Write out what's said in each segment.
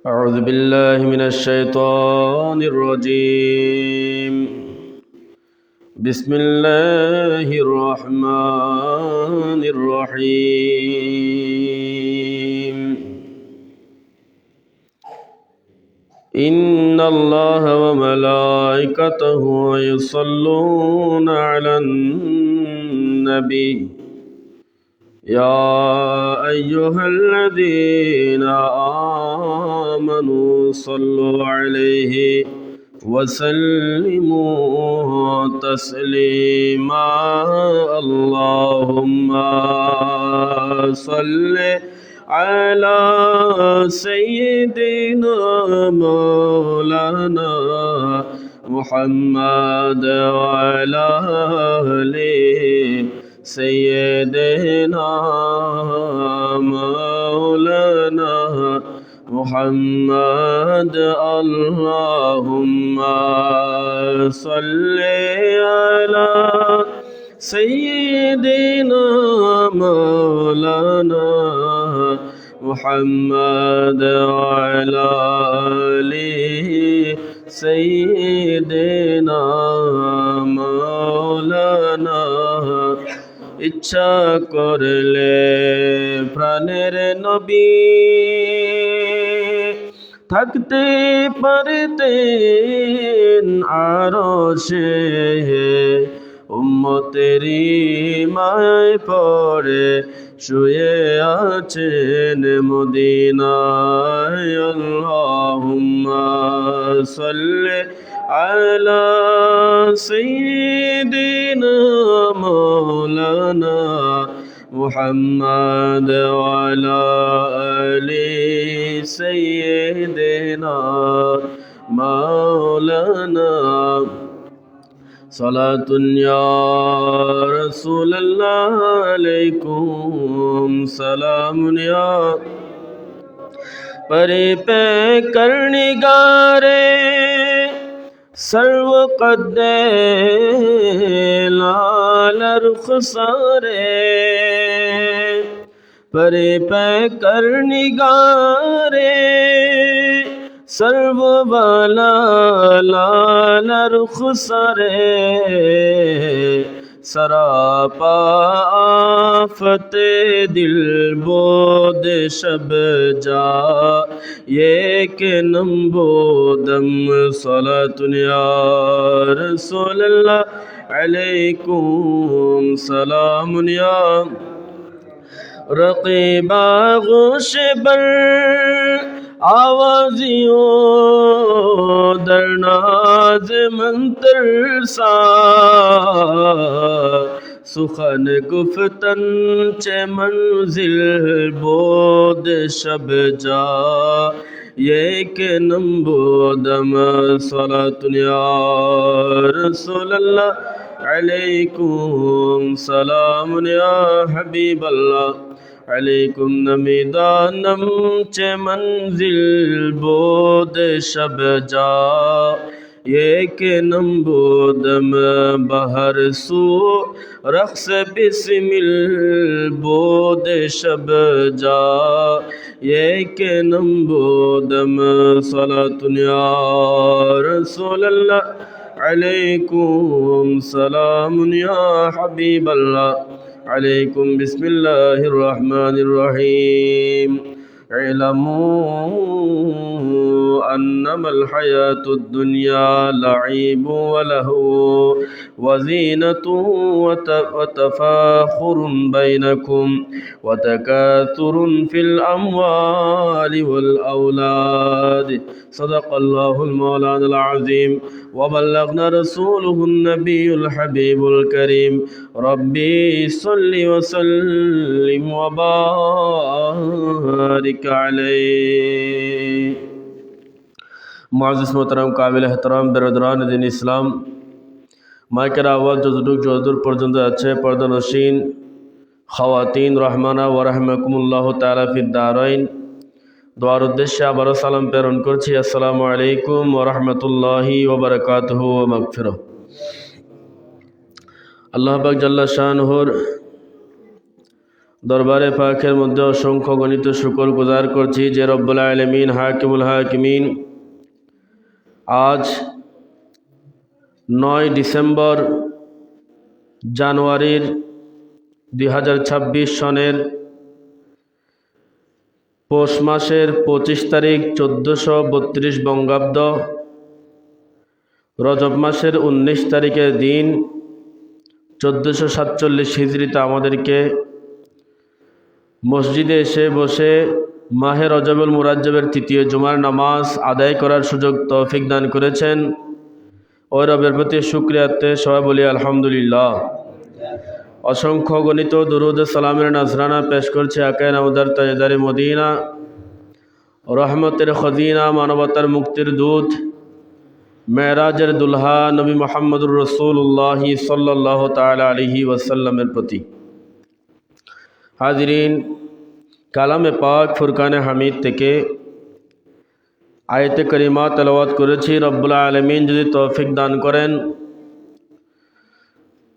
أعوذ بالله من الشيطان الرجيم بسم الله الرحمن الرحيم إن الله وملائكته يصلون على النبي يا أيها الذين آمنوا صلوا عليه وسلموا تسليما اللهم صل على سيدنا مولانا محمد وعلى آله سيدنا مولانا محمد اللهم صل على سيدنا مولانا محمد وعلى آله سيدنا مولانا ইচ্ছা করলে প্রাণের নবী থাকতে পারতেন আরশে উম্মতেরি মায় পড়ে শুয়ে আছেন মদিনায় আল্লাহুম্মা সাল্লি আলা সাইয়্যিদিনা مولانا محمد وعلى آل سيدنا مولانا صلاة يا رسول الله عليكم سلام يا پرے پہ کرنگارے سرو قد لال رخسارے پرے پہ کرنگارے سرو والا لال رخسارے سراپا آفت دل بود شب جا یہ کہ نمبودم صلاة یا رسول اللہ علیکم سلام یا رقیبہ غوش بر آوازیوں در ناز منتر سا سخن گفتن چه منزل بود شب جا یک نمبودم صلاة یا رسول اللہ علیکم سلام یا حبیب اللہ علیکم نمیدانم چه منزل بود شب جا یک نمبودم بہر سو رقص بسمل بود شب جا یک نمبودم صلاة یا رسول اللہ علیکم سلام یا حبیب اللہ علیکم بسم اللہ الرحمن الرحیم اعلموا انما الحیاة الدنیا لعب ولهو وزینة وتفاخر بینکم وتکاثر فی الاموال والاولاد صدق اللہ المولانا العظیم وبلغنا رسوله النبي الحبيب الكريم ربي صل وسلم وبارك عليه معزز محترم قابل احترام برادران دین اسلام مائکر آواز جو دور پرجند اچھے پردہ نشین خواتین رحمانہ ورحمکم اللہ تعالی فی الدارین দোয়ার উদ্দেশ্যে আবারও সালাম প্রেরণ করছি। আসসালামু আলাইকুম ওয়া রাহমাতুল্লাহি ওয়া বারাকাতুহু ওয়া মাগফিরাহ। আল্লাহ পাক জাল্লা শানুহুর দরবারে পাকের মধ্যে অসংখ্য গণিত শুকর গুজার করছি যে রব্বুল আলামিন হাকিমুল হাকিমিন আজ 9 ডিসেম্বর জানুয়ারির 2026 সনের পৌষ মাসের 25 তারিখ 1432 বঙ্গাব্দ রজব মাসের 19 তারিখের দিন 1447 হিজরিতে আমাদেরকে মসজিদে এসে বসে মাহে রজবুল মুরাজ্জবের তৃতীয় জুমার নামাজ আদায় করার সুযোগ তৌফিক দান করেছেন। ওই রবের প্রতি শুকরিয়াতে সবাই বলি আলহামদুলিল্লাহ। অসংখ্য গণিত দুরুদ সালামের নাজরানা পেশ করছে আকায়ে নামদার তাজদারে মদিনা, রহমতের খজিনা, মানবতার মুক্তির দূত, মেরাজের দুলহা নবী মুহাম্মদুর রাসূলুল্লাহ সাল্লাল্লাহু তাআলা আলাইহি ওয়াসাল্লামের প্রতি। হাজিরিন, কালামে পাক ফুরকানে হামিদ থেকে আয়াতে করিমা তেলাওয়াত করেছি। রব্বুল আলামিন যদি তৌফিক দান করেন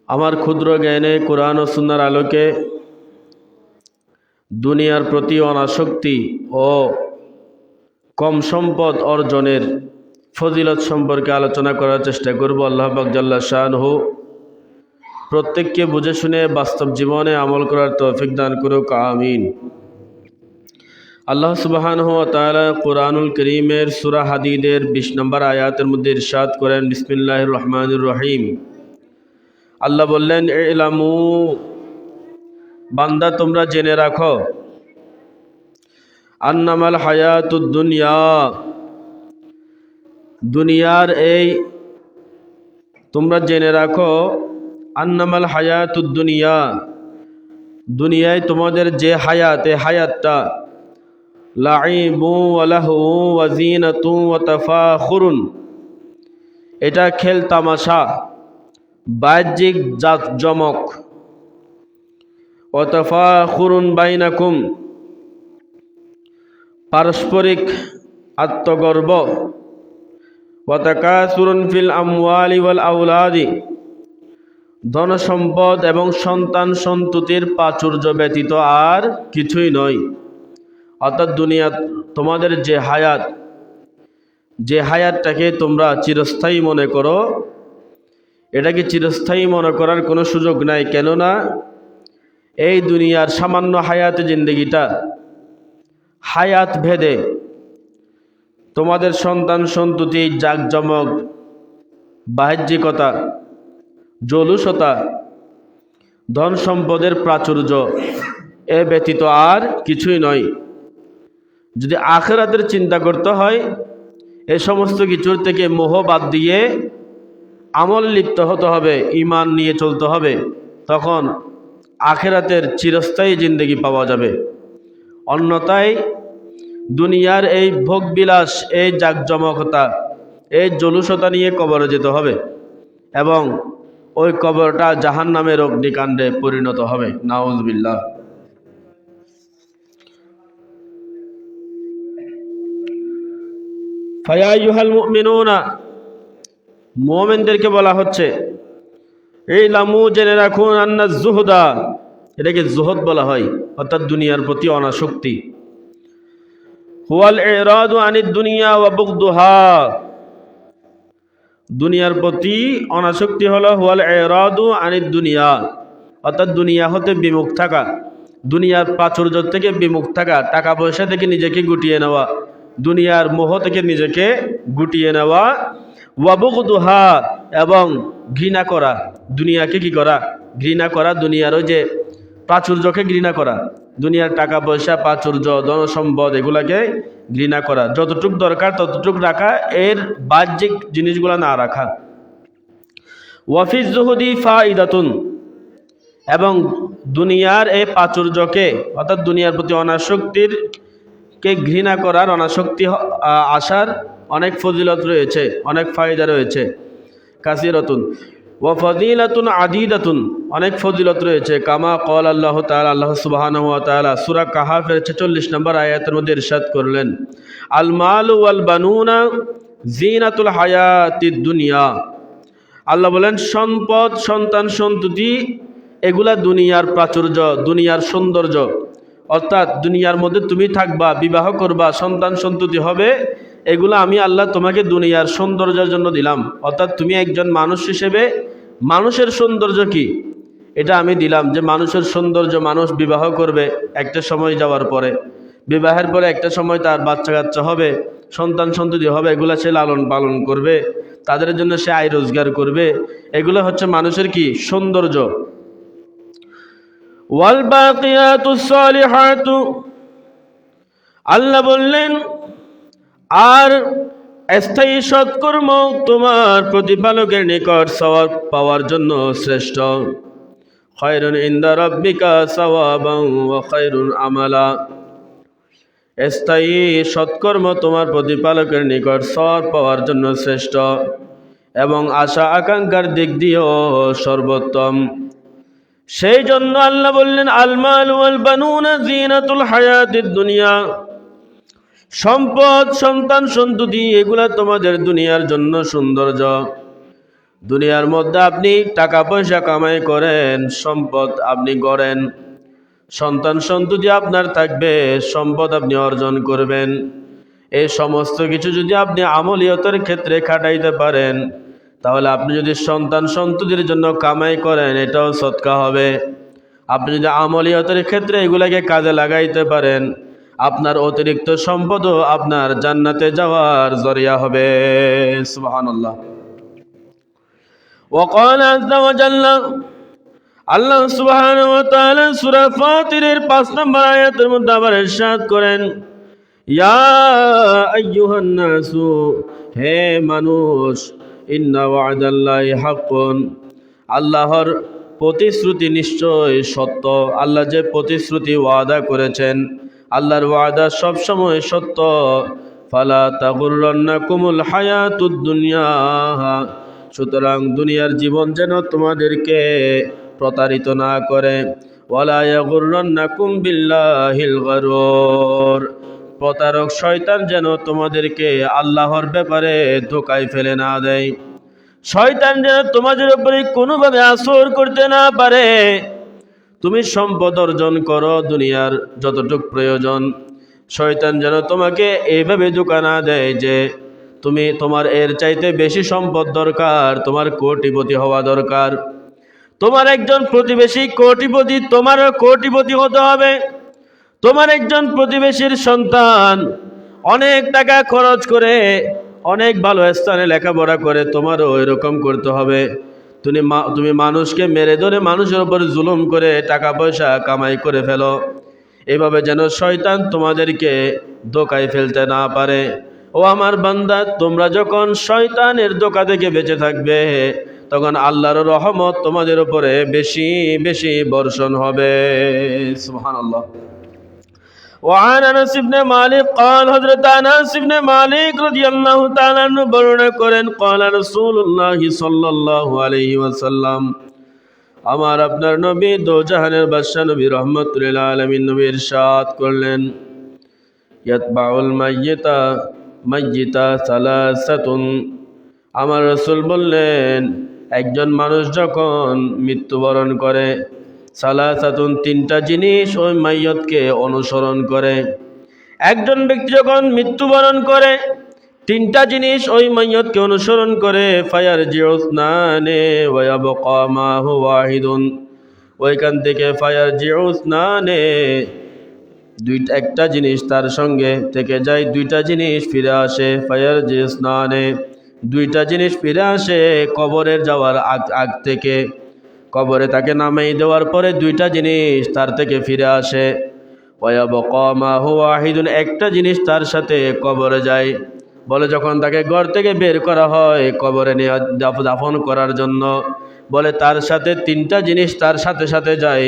আমার ক্ষুদ্র জ্ঞানে কোরআন ও সুন্নাহর আলোকে দুনিয়ার প্রতি অনাসক্তি ও কম সম্পদ অর্জনের ফজিলত সম্পর্কে আলোচনা করার চেষ্টা করব। আল্লাহ পাক জাল্লা শানহু প্রত্যেককে বুঝে শুনে বাস্তব জীবনে আমল করার তৌফিক দান করুক, আমিন। আল্লাহ সুবহানাহু ওয়া তাআলা কুরআনুল কারীমের সূরা হাদীদের 20 নম্বর আয়াতের মধ্যে ইরশাদ করেন, বিসমিল্লাহির রহমানির রহিম। আল্লাহ বললেন, ইলামু, বান্দা তোমরা জেনে রাখো, আন্নামাল হায়াতুদ দুনিয়া, দুনিয়ার এই তোমরা জেনে রাখো, আন্নামাল হায়াতুদ দুনিয়া, দুনিয়ায় তোমাদের যে হায়াত, এই হায়াতটা লাইবু ওয়া লাহু ওয়া জিনাতু ওয়া তাফাখুরুন, এটা খেল তামাশা, বাহ্যিক জাকজমক, ওয়া তাফাখুরুন বাইনাকুম, পারস্পরিক আত্মগর্ব, ওয়া তাকাসুরুন ফিল আমওয়ালি ওয়াল আওলাদি, ধন সম্পদ এবং সন্তান সন্ততির প্রাচুর্য ব্যতীত আর কিছুই নয়। অর্থাৎ দুনিয়া তোমাদের যে হায়াত, যে হায়াতটাকে তোমরা চিরস্থায়ী মনে করো, এটাকে চিরস্থায়ী মনে করার কোনো সুযোগ নাই। কেননা এই দুনিয়ার সামান্য হায়াত জিন্দেগিটা হায়াত ভেদে তোমাদের সন্তান সন্ততি জাকজমক, বাহ্যিকতা, জলুসতা, ধন সম্পদের প্রাচুর্য এ ব্যতীত আর কিছুই নয়। যদি আখিরাতের চিন্তা করতে হয়, এ সমস্ত কিছুর থেকে মোহ বাদ দিয়ে আমল লিপ্ত হতে হবে, ঈমান নিয়ে চলতে হবে, তখন আখিরাতের চিরস্থায়ী জিন্দেগি পাওয়া যাবে। অন্যথায় দুনিয়ার এই ভোগবিলাস, এই জাকজমকতা, এই জলুসতা নিয়ে কবরে যেতে হবে এবং ওই কবরটা জাহান্নামের অগ্নিকাণ্ডে পরিণত হবে, নাউযুবিল্লাহ। ফায়া আইয়ুহাল মুমিনুনা, মুমিনদেরকে বলা হচ্ছে, ইলামু, জেনে রাখুন, আন্না যুহদা, এটাকে জুহদ বলা হয়, অর্থাৎ দুনিয়ার প্রতি অনাসক্তি, হুয়াল ইরাদু আনিদ দুনিয়া ওয়া বুগদুহা, দুনিয়ার প্রতি অনাসক্তি হলো হুয়াল ইরাদু আনিদ দুনিয়া, অর্থাৎ দুনিয়া হতে বিমুখ থাকা, দুনিয়ার প্রাচুর্য থেকে বিমুখ থাকা, টাকা পয়সা থেকে নিজেকে গুটিয়ে নেওয়া, দুনিয়ার মোহ থেকে নিজেকে গুটিয়ে নেওয়া, ওয়া বুগদুহা, এবং ঘৃণা করা, দুনিয়াকে কি করা, ঘৃণা করা, দুনিয়ার ওই যে প্রাচুর্যকে ঘৃণা করা, দুনিয়ার টাকা পয়সা, প্রাচুর্য, ধন সম্পদ, এগুলাকে ঘৃণা করা, যতটুক দরকার ততটুক রাখা, এর বাহ্যিক জিনিসগুলো না রাখা। ওয়াফিজ জুহুদি ফাইদাতুন, এবং দুনিয়ার এই প্রাচুর্যকে, অর্থাৎ দুনিয়ার প্রতি অনাসক্তির কে ঘৃণা করার, অনাসক্তি আসার অনেক ফজিলত রয়েছে, অনেক ফায়দা রয়েছে। কাসিরাতুন ওয়া ফাদিলাতুন আদিদাতুন, অনেক ফজিলত রয়েছে। কামা ক্বাল আল্লাহ তাআলা, আল্লাহ সুবহানাহু ওয়া তাআলা সূরা কাহাফের 46 নম্বর আয়াতের মধ্যে ইরশাদ করলেন, আল মালু ওয়াল বানুনা জিনাতুল হায়াতিদ দুনিয়া। আল্লাহ বলেন, সম্পদ, সন্তান সন্ততি এগুলা দুনিয়ার প্রাচুর্য, দুনিয়ার সৌন্দর্য। অর্থাৎ দুনিয়ার মধ্যে তুমি থাকবা, বিবাহ করবা, সন্তান সন্ততি হবে, এগুলো আমি আল্লাহ তোমাকে দুনিয়ার সৌন্দর্যের জন্য দিলাম। অর্থাৎ তুমি একজন মানুষ হিসেবে মানুষের সৌন্দর্য কি এটা আমি দিলাম, যে মানুষের সৌন্দর্য, মানুষ বিবাহ করবে একটা সময় যাওয়ার পরে, বিবাহের পরে একটা সময় তার বাচ্চা কাচ্চা হবে, সন্তান সন্ততি হবে, এগুলা সে লালন পালন করবে, তাদের জন্য সে আয় রোজগার করবে, এগুলো হচ্ছে মানুষের কি সৌন্দর্য। ওয়াল বাকিয়াতুস সালিহাতু, আল্লাহ বললেন আর স্থায়ী সৎকর্ম তোমার প্রতিপালকের নিকট সওয়াব পাওয়ার জন্য শ্রেষ্ঠ। খায়রুন ইনদা রাব্বিকা সাওয়াবান ওয়া খায়রুন আমালা, স্থায়ী সৎকর্ম তোমার প্রতিপালকের নিকট সওয়াব পাওয়ার জন্য শ্রেষ্ঠ এবং আশা আকাঙ্ক্ষার দিক দিয়েও সর্বোত্তম। সেই জন্য আল্লাহ বললেন আল মাল ওয়াল বানুনা জিনাতুল হায়াতিদ দুনিয়া, সম্পদ, সন্তান সন্ততি, এগুলা তোমাদের দুনিয়ার জন্য সৌন্দর্য। দুনিয়ার মধ্যে আপনি টাকা পয়সা কামাই করেন, সম্পদ আপনি গড়েন, সন্তান সন্ততি আপনার থাকবে, সম্পদ আপনি অর্জন করবেন। এই সমস্ত কিছু যদি আপনি আমলিয়তের ক্ষেত্রে খাটাইতে পারেন, তাহলে আপনি যদি সন্তান সন্ততির জন্য কামাই করেন, এটাও সদকা হবে। আপনি যদি আমলিয়তের ক্ষেত্রে এগুলাকে কাজে লাগাইতে পারেন, আপনার অতিরিক্ত সম্পদও আপনার জান্নাতে যাওয়ার জরিয়া হবে। সুবহানাল্লাহ। وقال عز وجل, আল্লাহ সুবহানাহু ওয়া তাআলা সূরা ফাতিরের 5 নম্বর আয়াতের মধ্যে আবার ইরশাদ করেন, ইয়া আইয়ুহান নাসু, হে মানুষ, ইন্না ওয়া'দাল্লাহি হাক্কুন, আল্লাহর প্রতিশ্রুতি নিশ্চয় সত্য। আল্লাহ যে প্রতিশ্রুতি ওয়াদা করেছেন, আল্লাহর ওয়াদা সবসময় সত্য। ফালা তাগুররান্নাকুমুল হায়াতুদ দুনিয়া, সুতরাং দুনিয়ার জীবন যেন তোমাদেরকে প্রতারিত না করে। ওয়ালা ইয়াগুররান্নাকুম বিল্লাহিল গারুর, প্রতারক শয়তান যেন তোমাদেরকে আল্লাহর ব্যাপারে ধোঁকায় ফেলে না দেয়। শয়তান যেন তোমাদের উপরে কোনোভাবে আসর করতে না পারে। তুমি সম্পদ অর্জন করো দুনিয়ার যতটুক প্রয়োজন, শয়তান যেন তোমাকে এইভাবে ধোঁকা না দেয় যে তোমার এর চাইতে বেশি সম্পদ দরকার, তোমার কোটিপতি হওয়া দরকার, তোমার একজন প্রতিবেশী কোটিপতি, তোমারও কোটিপতি হতে হবে। তোমার একজন প্রতিবেশীর সন্তান অনেক টাকা খরচ করে অনেক ভালো স্থানে লেখাপড়া করে, তোমারও এরকম করতে হবে। তুমি মানুষকে মেরে ধরে মানুষের উপর জুলুম করে টাকা পয়সা কামাই করে ফেলো, এভাবে যেন শয়তান তোমাদেরকে ধোঁকায় ফেলতে না পারে। ও আমার বান্দা, তোমরা যখন শয়তানের ধোঁকা থেকে বেঁচে থাকবে, তখন আল্লাহর রহমত তোমাদের উপরে বেশি বেশি বর্ষণ হবে। সুবহানাল্লাহ। وعن انس بن مالك قال, حضرت انس بن مالك رضي الله تعالى عنه বর্ণনা করেন, قال رسول الله صلى الله عليه وسلم, আমার আপনার নবী দো জাহানের বাদশা নবী রহমাতুল লিল আলামিন নবী ইরশাদ করলেন, ইয়াতবাউল মাইয়িতা সালাসাতুন, আমার রাসূল বললেন একজন মানুষ যখন মৃত্যুবরণ করে, সালাসাতুন, তিনটা জিনিস ওই মাইয়তকে অনুসরণ করে। একজন ব্যক্তি যখন মৃত্যুবরণ করে, তিনটা জিনিস ওই মাইয়তকে অনুসরণ করে। ফায়ারজিউ ইসনানে ওয়া ইয়াবকা মাহু ওয়াহিদুন, ওইখান থেকে ফায়ারজিউ ইসনানে, একটা জিনিস তার সঙ্গে থেকে যায়, দুইটা জিনিস ফিরে আসে। ফায়ারজিউ ইসনানে, দুইটা জিনিস ফিরে আসে কবরের যাওয়ার আগ থেকে, কবরে তাকে নামাই দেওয়ার পরে দুইটা জিনিস তার থেকে ফিরে আসে। ওয়া ইয়াবকা মাহু ওয়াহিদুন, একটা জিনিস তার সাথে কবরে যায়। বলে যখন তাকে ঘর থেকে বের করা হয় কবরে নিয়ে দাফন করার জন্য, বলে তার সাথে তিনটা জিনিস তার সাথে সাথে যায়।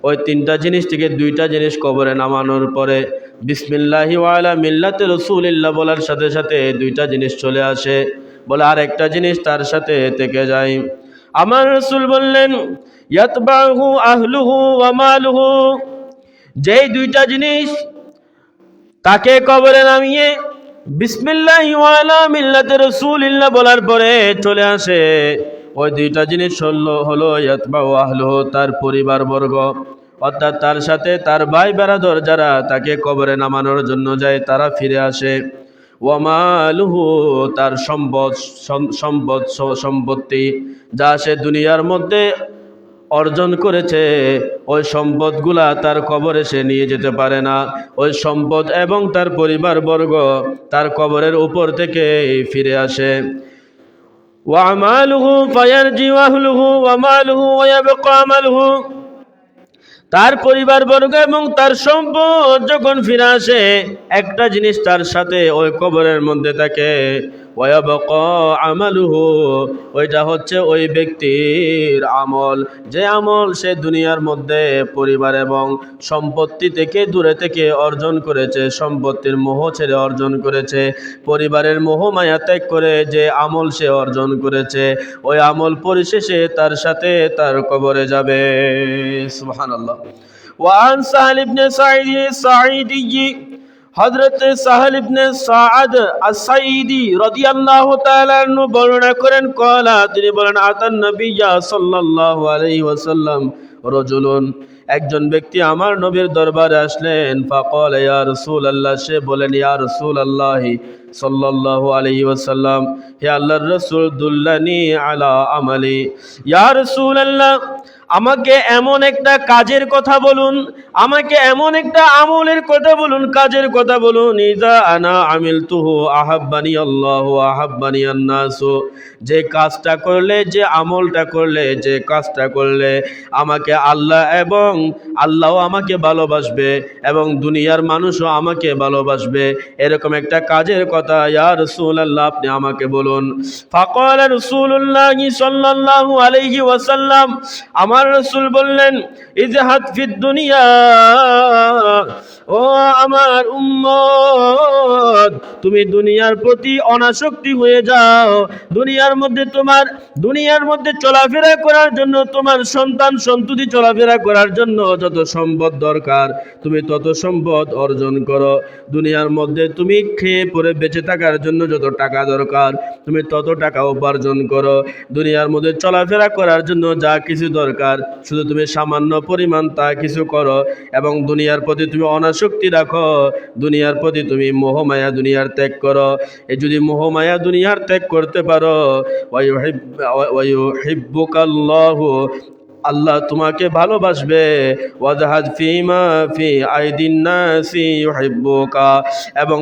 ওই তিনটা জিনিস থেকে দুইটা জিনিস কবরে নামানোর পরে বিসমিল্লাহি ওয়া আলা মিল্লাতি রাসূলিল্লাহ বলার সাথে সাথে দুইটা জিনিস চলে আসে। বলে আর একটা জিনিস তার সাথে থেকে যায়। আমার রাসূল বললেন, ইয়াতবাহু আহলুহু ওয়া মালুহু, যেই দুইটা জিনিস তাকে কবরে নামিয়ে বিসমিল্লাহি ওয়া আলা মিল্লাতি রাসূলিল্লাহ বলার পরে চলে আসে, ওই দুইটা জিনিস হলো ইয়াতবাউ আহলুহু, তার পরিবারবর্গ, অর্থাৎ তার সাথে তার ভাই বেরাদর যারা তাকে কবরে নামানোর জন্য যায় তারা ফিরে আসে। ওয়া মালুহু, তার সম্পত্তি যা সে দুনিয়ার মধ্যে অর্জন করেছে, ওই সম্পদগুলা তার কবরে সে নিয়ে যেতে পারে না। ওই সম্পদ এবং তার পরিবারবর্গ তার কবরের উপর থেকে ফিরে আসে। ওয়া আমালুহু ফায়ারজি আহলুহু ওয়া মালুহু ওয়া ইয়াবকা আমালুহু, তার পরিবারবর্গ এবং তার সম্পদ যখন ফিরে আসে একটা জিনিস তার সাথে ওই কবরের মধ্যে থাকে, ওয়ায়াবকা আমালুহু, ওইটা হচ্ছে ওই ব্যক্তির আমল, যে আমল সে দুনিয়ার মধ্যে পরিবার এবং সম্পত্তি থেকে দূরে থেকে অর্জন করেছে, সম্পত্তির মোহ ছেড়ে অর্জন করেছে, পরিবারের মোহ মায়া ত্যাগ করে যে আমল সে অর্জন করেছে, ওই আমল পরিশেষে তার সাথে তার কবরে যাবে। সুবহানাল্লাহ। ওয়ান সাহল ইবনে সাঈদ সাঈদি, হযরত সাহল ইবনে সাআদ আস-সাঈদি রাদিয়াল্লাহু তাআলা আনহু বর্ণনা করেন, ক্বালা, তিনি বলেন, আতান নবিয়্যা সাল্লাল্লাহু আলাইহি ওয়াসাল্লাম রাজুলুন, একজন ব্যক্তি আমার নবীর দরবারে আসলেন। ফাকালা ইয়া রাসূলুল্লাহ, সে বলেন, ইয়া রাসূলুল্লাহ সাল্লাল্লাহু আলাইহি ওয়াসাল্লাম, হে আল্লাহর রাসূল, দুল্লানি আলা আমালি, ইয়া রাসূলুল্লাহ, আমাকে এমন একটা কাজের কথা বলুন, আমাকে এমন একটা আমলের কথা বলুন, কাজের কথা বলুন, ইযা আনা আমিলতুহু আহাব্বানি আল্লাহু আহাব্বানি আন-নাস, যে কাজটা করলে, যে আমলটা করলে, যে কাজটা করলে আমাকে আল্লাহ এবং আল্লাহও আমাকে ভালোবাসবে এবং দুনিয়ার মানুষও আমাকে ভালোবাসবে, এরকম একটা কাজের কথা ইয়া রাসূলুল্লাহ আপনি আমাকে বলুন। ফাকালা রাসূলুল্লাহ সাল্লাল্লাহু আলাইহি ওয়াসাল্লাম, আমার রাসূল বললেন, ইজহাদ ফিদ দুনিয়া, ও আমার উম্মত, তুমি দুনিয়ার প্রতি অনাসক্তি হয়ে যাও। দুনিয়ার মধ্যে চলাফেরা করার জন্য, তোমার সন্তান সন্ততি চলাফেরা করার জন্য যত সম্পদ দরকার তুমি তত সম্পদ অর্জন করো। দুনিয়ার মধ্যে তুমি খেয়ে পরে বেঁচে থাকার জন্য যত টাকা দরকার তুমি তত টাকা উপার্জন করো। দুনিয়ার মধ্যে চলাফেরা করার জন্য যা কিছু দরকার শুধু তুমি সামান্য পরিমাণ তা কিছু করো এবং দুনিয়ার প্রতি তুমি অনাসক্তি রাখো, দুনিয়ার প্রতি তুমি মোহমায়া দুনিয়ার ত্যাগ করো। এই যদি মোহমায়া দুনিয়ার ত্যাগ করতে পারো, ওয়ায়ুহিব্বুকাল্লাহু, আল্লাহ তোমাকে ভালোবাসবে। ওয়াজহাদ ফিমা ফি আইদিন নাসি ইউহিব্বুকা, এবং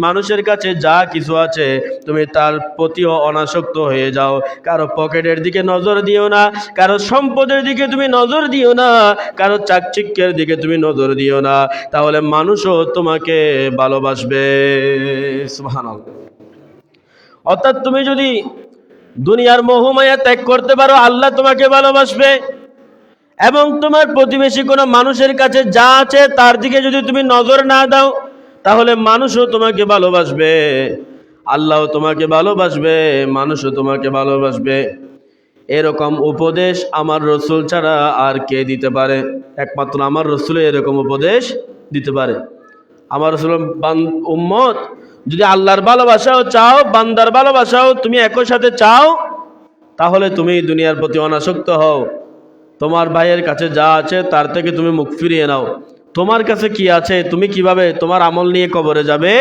মানুষের কাছে যা কিছু আছে তুমি তার প্রতিও অনাসক্ত হয়ে যাও। কারো পকেটের দিকে নজর দিও না, কারো সম্পদের দিকে তুমি নজর দিও না, কারো চাকচিক্যের দিকে তুমি নজর দিও না, তাহলে মানুষও তোমাকে ভালোবাসবে। সুবহানাল্লাহ। অর্থাৎ তুমি যদি দুনিয়ার মোহমায়া ত্যাগ করতে পারো, আল্লাহ তোমাকে ভালোবাসবে এবং তোমার প্রতিবেশী কোনো মানুষের কাছে যা আছে তার দিকে যদি তুমি নজর না দাও তাহলে মানুষও তোমাকে ভালোবাসবে, আল্লাহও তোমাকে ভালোবাসবে, মানুষও তোমাকে ভালোবাসবে। এরকম উপদেশ আমার রসুল ছাড়া আর কে দিতে পারে? একমাত্র আমার রসুল এরকম উপদেশ দিতে পারে। আমার রসুল উম্মত যদি আল্লাহর ভালোবাসাও চাও, বান্দার ভালোবাসাও তুমি একই সাথে চাও, তাহলে তুমি দুনিয়ার প্রতি অনাসক্ত হও। তোমার ভাইয়ের কাছে যা আছে তার থেকে তুমি মুখ ফিরিয়ে নাও। তোমার কাছে কি আছে, তুমি কিভাবে তোমার আমল নিয়ে কবরে যাবে,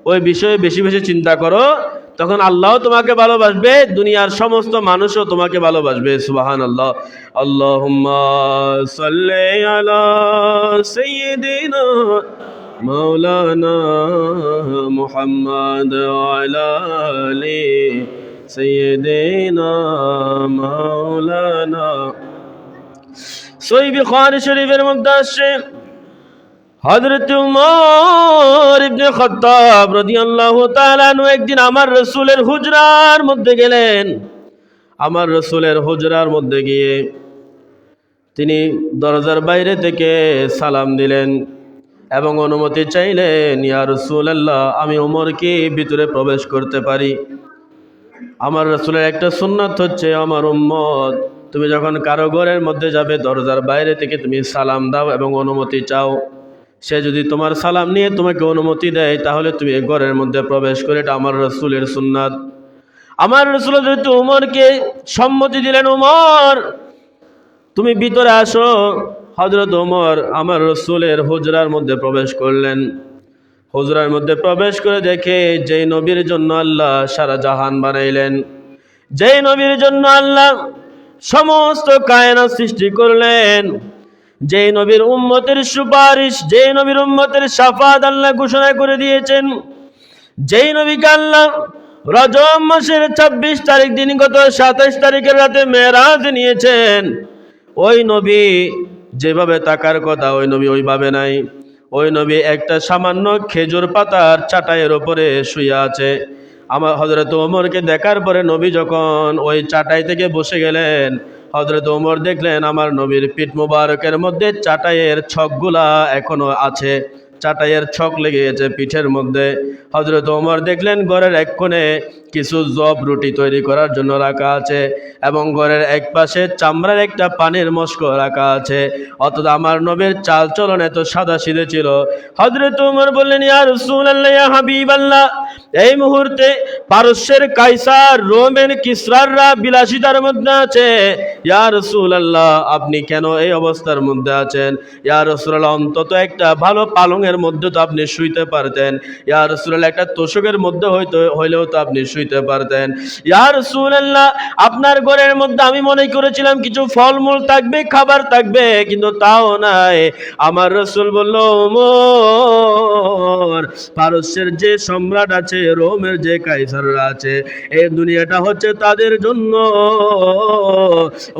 ওই বিষয়ে বেশি বেশি চিন্তা করো, তখন আল্লাহও তোমাকে ভালোবাসবে, দুনিয়ার সমস্ত মানুষও তোমাকে ভালোবাসবে। সুবহানাল্লাহ। আল্লাহুম্মা সাল্লি আলা সাইয়্যিদিনা মাওলানা মুহাম্মদ ওয়া আলা আলি সাইয়্যিদিনা মাওলানা। সহিহ বুখারী শরীফের মধ্যে আসছে, হযরত উমর ইবনে খাত্তাব রাদিয়াল্লাহু তাআলা আনহু একদিন আমার রাসূলের হুজরার মধ্যে গেলেন। আমার রাসূলের হুজরার মধ্যে গিয়ে তিনি দরজার বাইরে থেকে সালাম দিলেন এবং অনুমতি চাইলেন, ইয়া রাসূলুল্লাহ, আমি উমর কি ভিতরে প্রবেশ করতে পারি? আমার রাসূলের একটা সুন্নাত হচ্ছে, আমার উম্মত তুমি যখন কারো ঘরের মধ্যে যাবে দরজার বাইরে থেকে তুমি সালাম দাও এবং অনুমতি চাও। সে যদি তোমার সালাম নিয়ে তোমাকে অনুমতি দেয় তাহলে তুমি ঘরের মধ্যে প্রবেশ করে, এটা আমার রাসূলের সুন্নাত। আমার রাসূল হযরত উমরকে সম্মতি দিলেন, উমর তুমি ভিতরে আসো। হযরত উমর আমার রাসূলের হুজরার মধ্যে প্রবেশ করলেন। হুজরার মধ্যে প্রবেশ করে দেখে যেই নবীর জন্য আল্লাহ সারা জাহান বানাইলেন, যেই নবীর জন্য আল্লাহ সমস্ত কায়নাত সৃষ্টি করলেন, যেই নবীর উম্মতের সুপারিশ, যেই নবীর উম্মতের শাফাত আল্লাহ ঘোষণা করে দিয়েছেন, যেই নবীকে আল্লাহ রজব মাসের 26 তারিখ দিন গত 27 তারিখের রাতে মেরাজ নিয়েছেন, ওই নবী যেভাবে তাকার কথা ওই নবী ওইভাবে নাই। ওই নবী একটা সামান্য খেজুর পাতার চাটাইয়ের উপরে শুয়ে আছে। আমার হযরত ওমরকে দেখার পরে নবী যখন ওই চাটাই থেকে বসে গেলেন, হযরত ওমর দেখলেন আমার নবীর পিঠ মুবারকের মধ্যে চাটাইয়ের ছকগুলা এখনো আছে, চাটাইয়ের ছক লেগে গেছে পিঠের মধ্যে। হযরত ওমর দেখলেন ঘরের এক কোণে কিছু জব রুটি তৈরি করার জন্য রাখা আছে এবং ঘরের এক পাশে চামড়ার একটা পানির মস্ক রাখা আছে। অথচ আমার নবীর চাল চলন এত সাদা সিধে ছিল। হযরত ওমর বললেন, ইয়া রাসূলুল্লাহ, ইয়া হাবিবাল্লাহ, এই মুহূর্তে পারস্যের কাইসার, রোমের কিসরাররা বিলাসিতার মধ্যে আছে। ইয়া রাসূলুল্লাহ, আপনি কেন এই অবস্থার মধ্যে আছেন? ইয়া রাসূলুল্লাহ, অন্তত একটা ভালো পালঙের মধ্যে তো আপনি শুইতে পারতেন। ইয়া রাসূলুল্লাহ, একটা তোশকের মধ্যে হইলেও তো আপনি শুইতে পারতেন। ইয়া রাসূলুল্লাহ, আপনার ঘরের মধ্যে আমি মনে করেছিলাম কিছু ফলমূল থাকবে, খাবার থাকবে, কিন্তু তাও নাই। আমার রাসূল বলল, ওমর, পারস্যের যে সম্রাট আছে, রোমের যে কাইসাররা আছে, এই দুনিয়াটা হচ্ছে তাদের জন্য।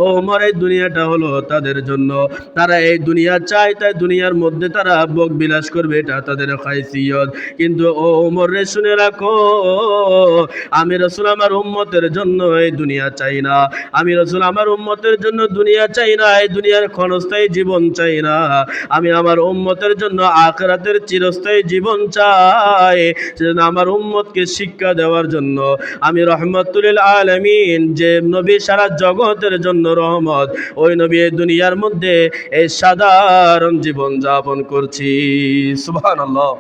ওমর, এই দুনিয়াটা হলো তাদের জন্য। তারা এই দুনিয়া চায়, তাই দুনিয়ার মধ্যে তারা ভোগ বিলাস করবে, এটা তাদের খায়সিয়ত। কিন্তু ও ওমর রে, শুনে রাখো, আমি রাসূল আমার উম্মতের জন্য এই দুনিয়া চাই না। আমি রাসূল আমার উম্মতের জন্য দুনিয়া চাই না, এই দুনিয়ার ক্ষণস্থায়ী জীবন চাই না। আমি আমার উম্মতের জন্য আখিরাতের চিরস্থায়ী জীবন চাই। সেজন্য আমার উম্মতকে শিক্ষা দেওয়ার জন্য আমি রহমতুল আলামিন, যে নবী সারা জগতের জন্য রহমত, ওই নবী এই দুনিয়ার মধ্যে এই সাধারণ জীবন যাপন করছি। সুবহানাল্লাহ।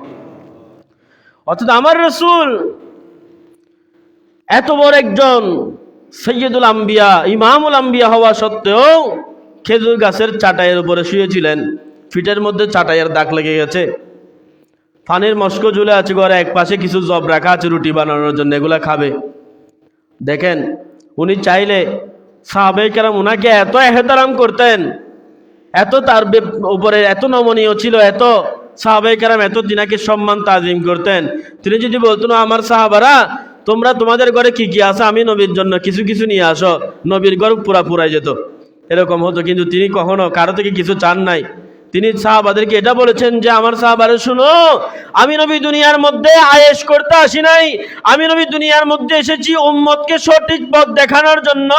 অর্থাৎ আমার রাসূল এত বড় একজন সৈয়দুল আম্বিয়া, ইমামুল আম্বিয়া হওয়া সত্ত্বেও খেজুর গাছের চাটাইয়ের উপরে শুয়েছিলেন। ফিটের মধ্যে চাটাইয়ের দাগ লেগে গেছে, পানির মস্ক ঝুলে আছে, ঘরে এক পাশে কিছু জব রাখা আছে রুটি বানানোর জন্য, এগুলা খাবে। দেখেন, উনি চাইলে সাহাবায়ে কেরাম উনাকে এত এহতারাম করতেন, এত তার উপরে এত নমনীয় ছিল, এত সাহাবায়ে কেরাম এত তিনাকে সম্মান তাজিম করতেন। তিনি যদি বলতেন, আমার সাহাবারা, তোমরা তোমাদের ঘরে কি কি আছে আমি নবীর জন্য কিছু কিছু নিয়ে আসো, নবীর ঘর পুরা পুরাই যেত, এরকম হতো। কিন্তু তিনি কখনো কারো থেকে কিছু চান নাই। তিনি সাহাবাদেরকে এটা বলেছেন যে, আমার সাহাবারা শুনো, আমি নবী দুনিয়ার মধ্যে আয়েশ করতে আসি নাই, আমি নবী দুনিয়ার মধ্যে এসেছি উম্মতকে সঠিক পথ দেখানোর জন্য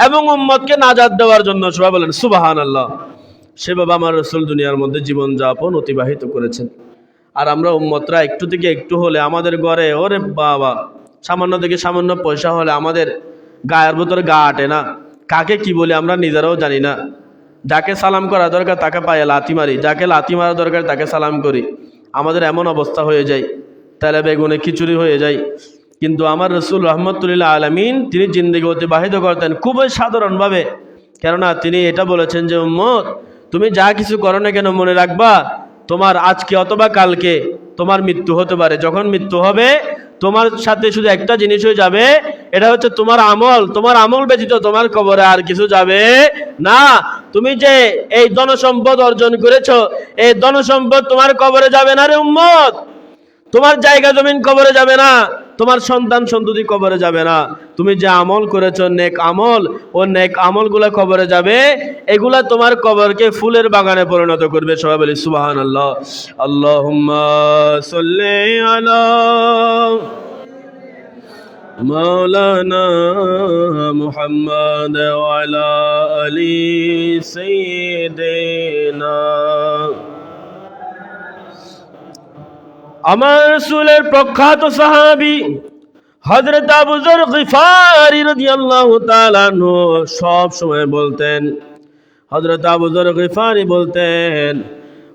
এবং উম্মতকে নাজাত দেওয়ার জন্য। সবাই বলেন সুবহানাল্লাহ। সেভাবে আমার রাসূল দুনিয়ার মধ্যে জীবন যাপন অতিবাহিত করেছেন। আর আমরা উম্মতরা একটু থেকে একটু হলে আমাদের ঘরে, ওরে বাবা, সামান্য থেকে সামান্য পয়সা হলে আমাদের গায়ের ভিতরে গা আটে না। কাকে কি বলি আমরা নিজেরাও জানি না। যাকে সালাম করা দরকার তাকে পায়ে লাথি মারি, যাকে লাথি মারা দরকার তাকে সালাম করি। আমাদের এমন অবস্থা হয়ে যায়, তেলে বেগুনে খিচুড়ি হয়ে যায়। কিন্তু আমার রাসূল রহমতুল্লাহ আলামিন তিনি জিন্দেগি অতিবাহিত করতেন খুবই সাধারণভাবে। কেননা তিনি এটা বলেছেন যে, উম্মত, তুমি যা কিছু করো না কেন মনে রাখবা, তোমার আজকে অথবা কালকে তোমার মৃত্যু হতে পারে। যখন মৃত্যু হবে তোমার সাথে শুধু একটা জিনিস হয়ে যাবে, এটা হচ্ছে তোমার আমল। তোমার আমল ব্যতীত তোমার কবরে আর কিছু যাবে না। তুমি যে এই ধনসম্পদ অর্জন করেছো, এই ধনসম্পদ তোমার কবরে যাবে না রে উম্মত। তোমার জায়গা জমিন কবরে যাবে না, তোমার সন্তান সন্ততি কবরে যাবে না। তুমি যে আমল করেছো নেক আমল, ও নেক আমলগুলা কবরে যাবে। এগুলা তোমার কবরকে ফুলের বাগানে পরিণত করবে। সবাই বলি সুবহানাল্লাহ। আল্লাহুম্মা সাল্লি আলা মাওলানা মুহাম্মদ ওয়া আলা আলি সাইয়্যিদিনা। আমার রাসূলের প্রখ্যাত সাহাবী হযরত আবু যর গিফারী রাদিয়াল্লাহু তাআলা আনহু সব সময় বলতেন, হযরত আবু যর গিফারী বলতেন,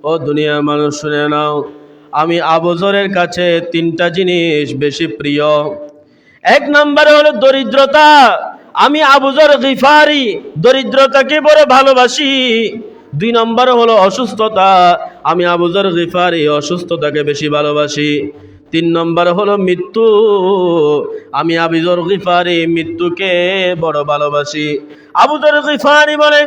ও দুনিয়ার মানুষ শুনে নাও, আমি আবু যরের কাছে তিনটা জিনিস বেশি প্রিয়। এক নম্বরে হলো দরিদ্রতা। আমি আবু যর গিফারি দরিদ্রতাকে বড় ভালোবাসি। 2 নম্বরে হলো অসুস্থতা। আমি আবু যর গিফারি অসুস্থতাকে বেশি ভালোবাসি। 3 নম্বরে হলো মৃত্যু। আমি আবু যর গিফারি মৃত্যুকে বড় ভালোবাসি। আবু যর গিফারি বলে,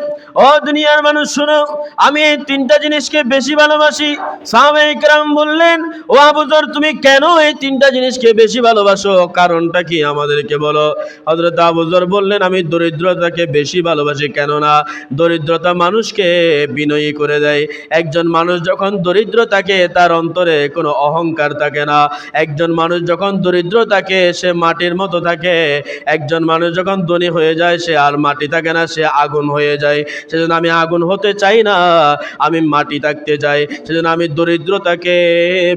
ও দুনিয়ার মানুষ শোনো, আমি এই 3টা জিনিসকে বেশি ভালোবাসি। সাহাবায়ে কেরাম বললেন, ও আবু যর তুমি কেন এই 3টা জিনিসকে বেশি ভালোবাসো, কারণটা কি আমাদেরকে বলো। হযরত আবু যর বললেন, আমি দরিদ্রতাকে বেশি ভালোবাসি, কেননা দরিদ্রতা মানুষকে বিনয়ী করে দেয়। একজন মানুষ যখন দরিদ্র থাকে তার অন্তরে কোনো অহংকার থাকে না। একজন মানুষ যখন দরিদ্র থাকে সে মাটির মতো থাকে। একজন মানুষ যখন ধনী হয়ে যায় সে আর মাটি থাকে না, সে আগুন হয়ে যায়। সেজন্য আমি আগুন হতে চাই না, আমি মাটি থাকতে চাই। সেজন্য আমি দরিদ্রতাকে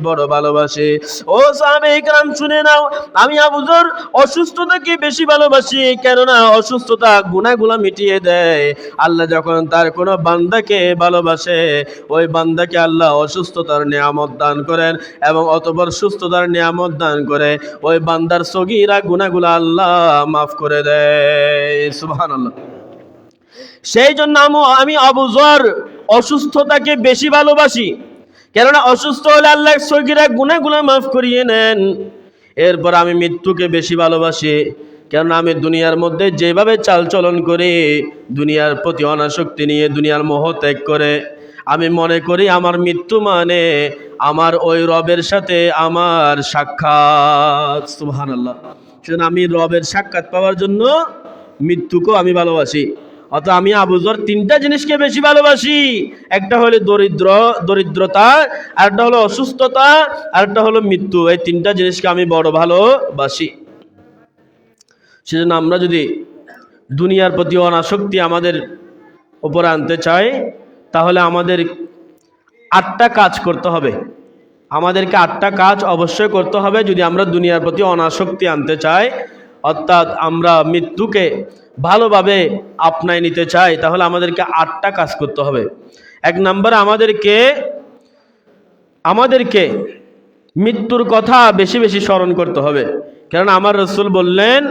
বড় ভালোবাসি। ও সাহাবায়ে কেরাম শুনে নাও, আমি আবু যর অসুস্থতাকে বেশি ভালোবাসি, কেননা অসুস্থতা গুনাহগুলো মিটিয়ে দেয়। আল্লাহ যখন তার কোনো বান্দাকে ভালোবাসে ওই বান্দাকে আল্লাহ অসুস্থতার নিয়ামত দান করেন এবং অতঃপর সুস্থতার নিয়ামত দান করে ওই বান্দার সগীরা গুনাহগুলো আল্লাহ মাফ করে দেয়। সুবহানাল্লাহ। সেই জন্য আমি আবু যর অসুস্থতাকে বেশি ভালোবাসি, কেননা অসুস্থ হলে আল্লাহ সগীরা গুনাহগুলো মাফ করিয়ে নেন। এরপর আমি মৃত্যুকে বেশি ভালোবাসি, কেননা আমি দুনিয়ার মধ্যে যেভাবে চালচলন করি, দুনিয়ার প্রতি অনাসক্তি নিয়ে দুনিয়ার মোহ ত্যাগ করে আমি মনে করি আমার মৃত্যু মানে আমার ওই রবের সাথে আমার সাক্ষাৎ। সুবহানাল্লাহ। সেজন্য আমি রবের সাক্ষাৎ পাওয়ার জন্য মৃত্যুকেও আমি ভালোবাসি। অর্থাৎ আমি আবু যর 3টা জিনিসকে বেশি ভালোবাসি। একটা হলো দরিদ্রতা, আরেকটা হলো অসুস্থতা, আরেকটা হলো মৃত্যু। এই 3টা জিনিসকে আমি বড় ভালোবাসি। সেজন্য আমরা যদি দুনিয়ার প্রতি অনাসক্তি আমাদের উপরে আনতে চাই তাহলে আমাদের 8টা কাজ করতে হবে। আমাদেরকে 8টা কাজ অবশ্যই করতে হবে যদি আমরা দুনিয়ার প্রতি অনাসক্তি আনতে চাই, অর্থাৎ আমরা মৃত্যুকে ভালোভাবে আপনায় নিতে চাই, তাহলে আমাদেরকে 8টা কাজ করতে হবে। 1 নম্বরে আমাদেরকে মৃত্যুর কথা বেশি বেশি স্মরণ করতে হবে। কারণ আমার রাসূল বললেন,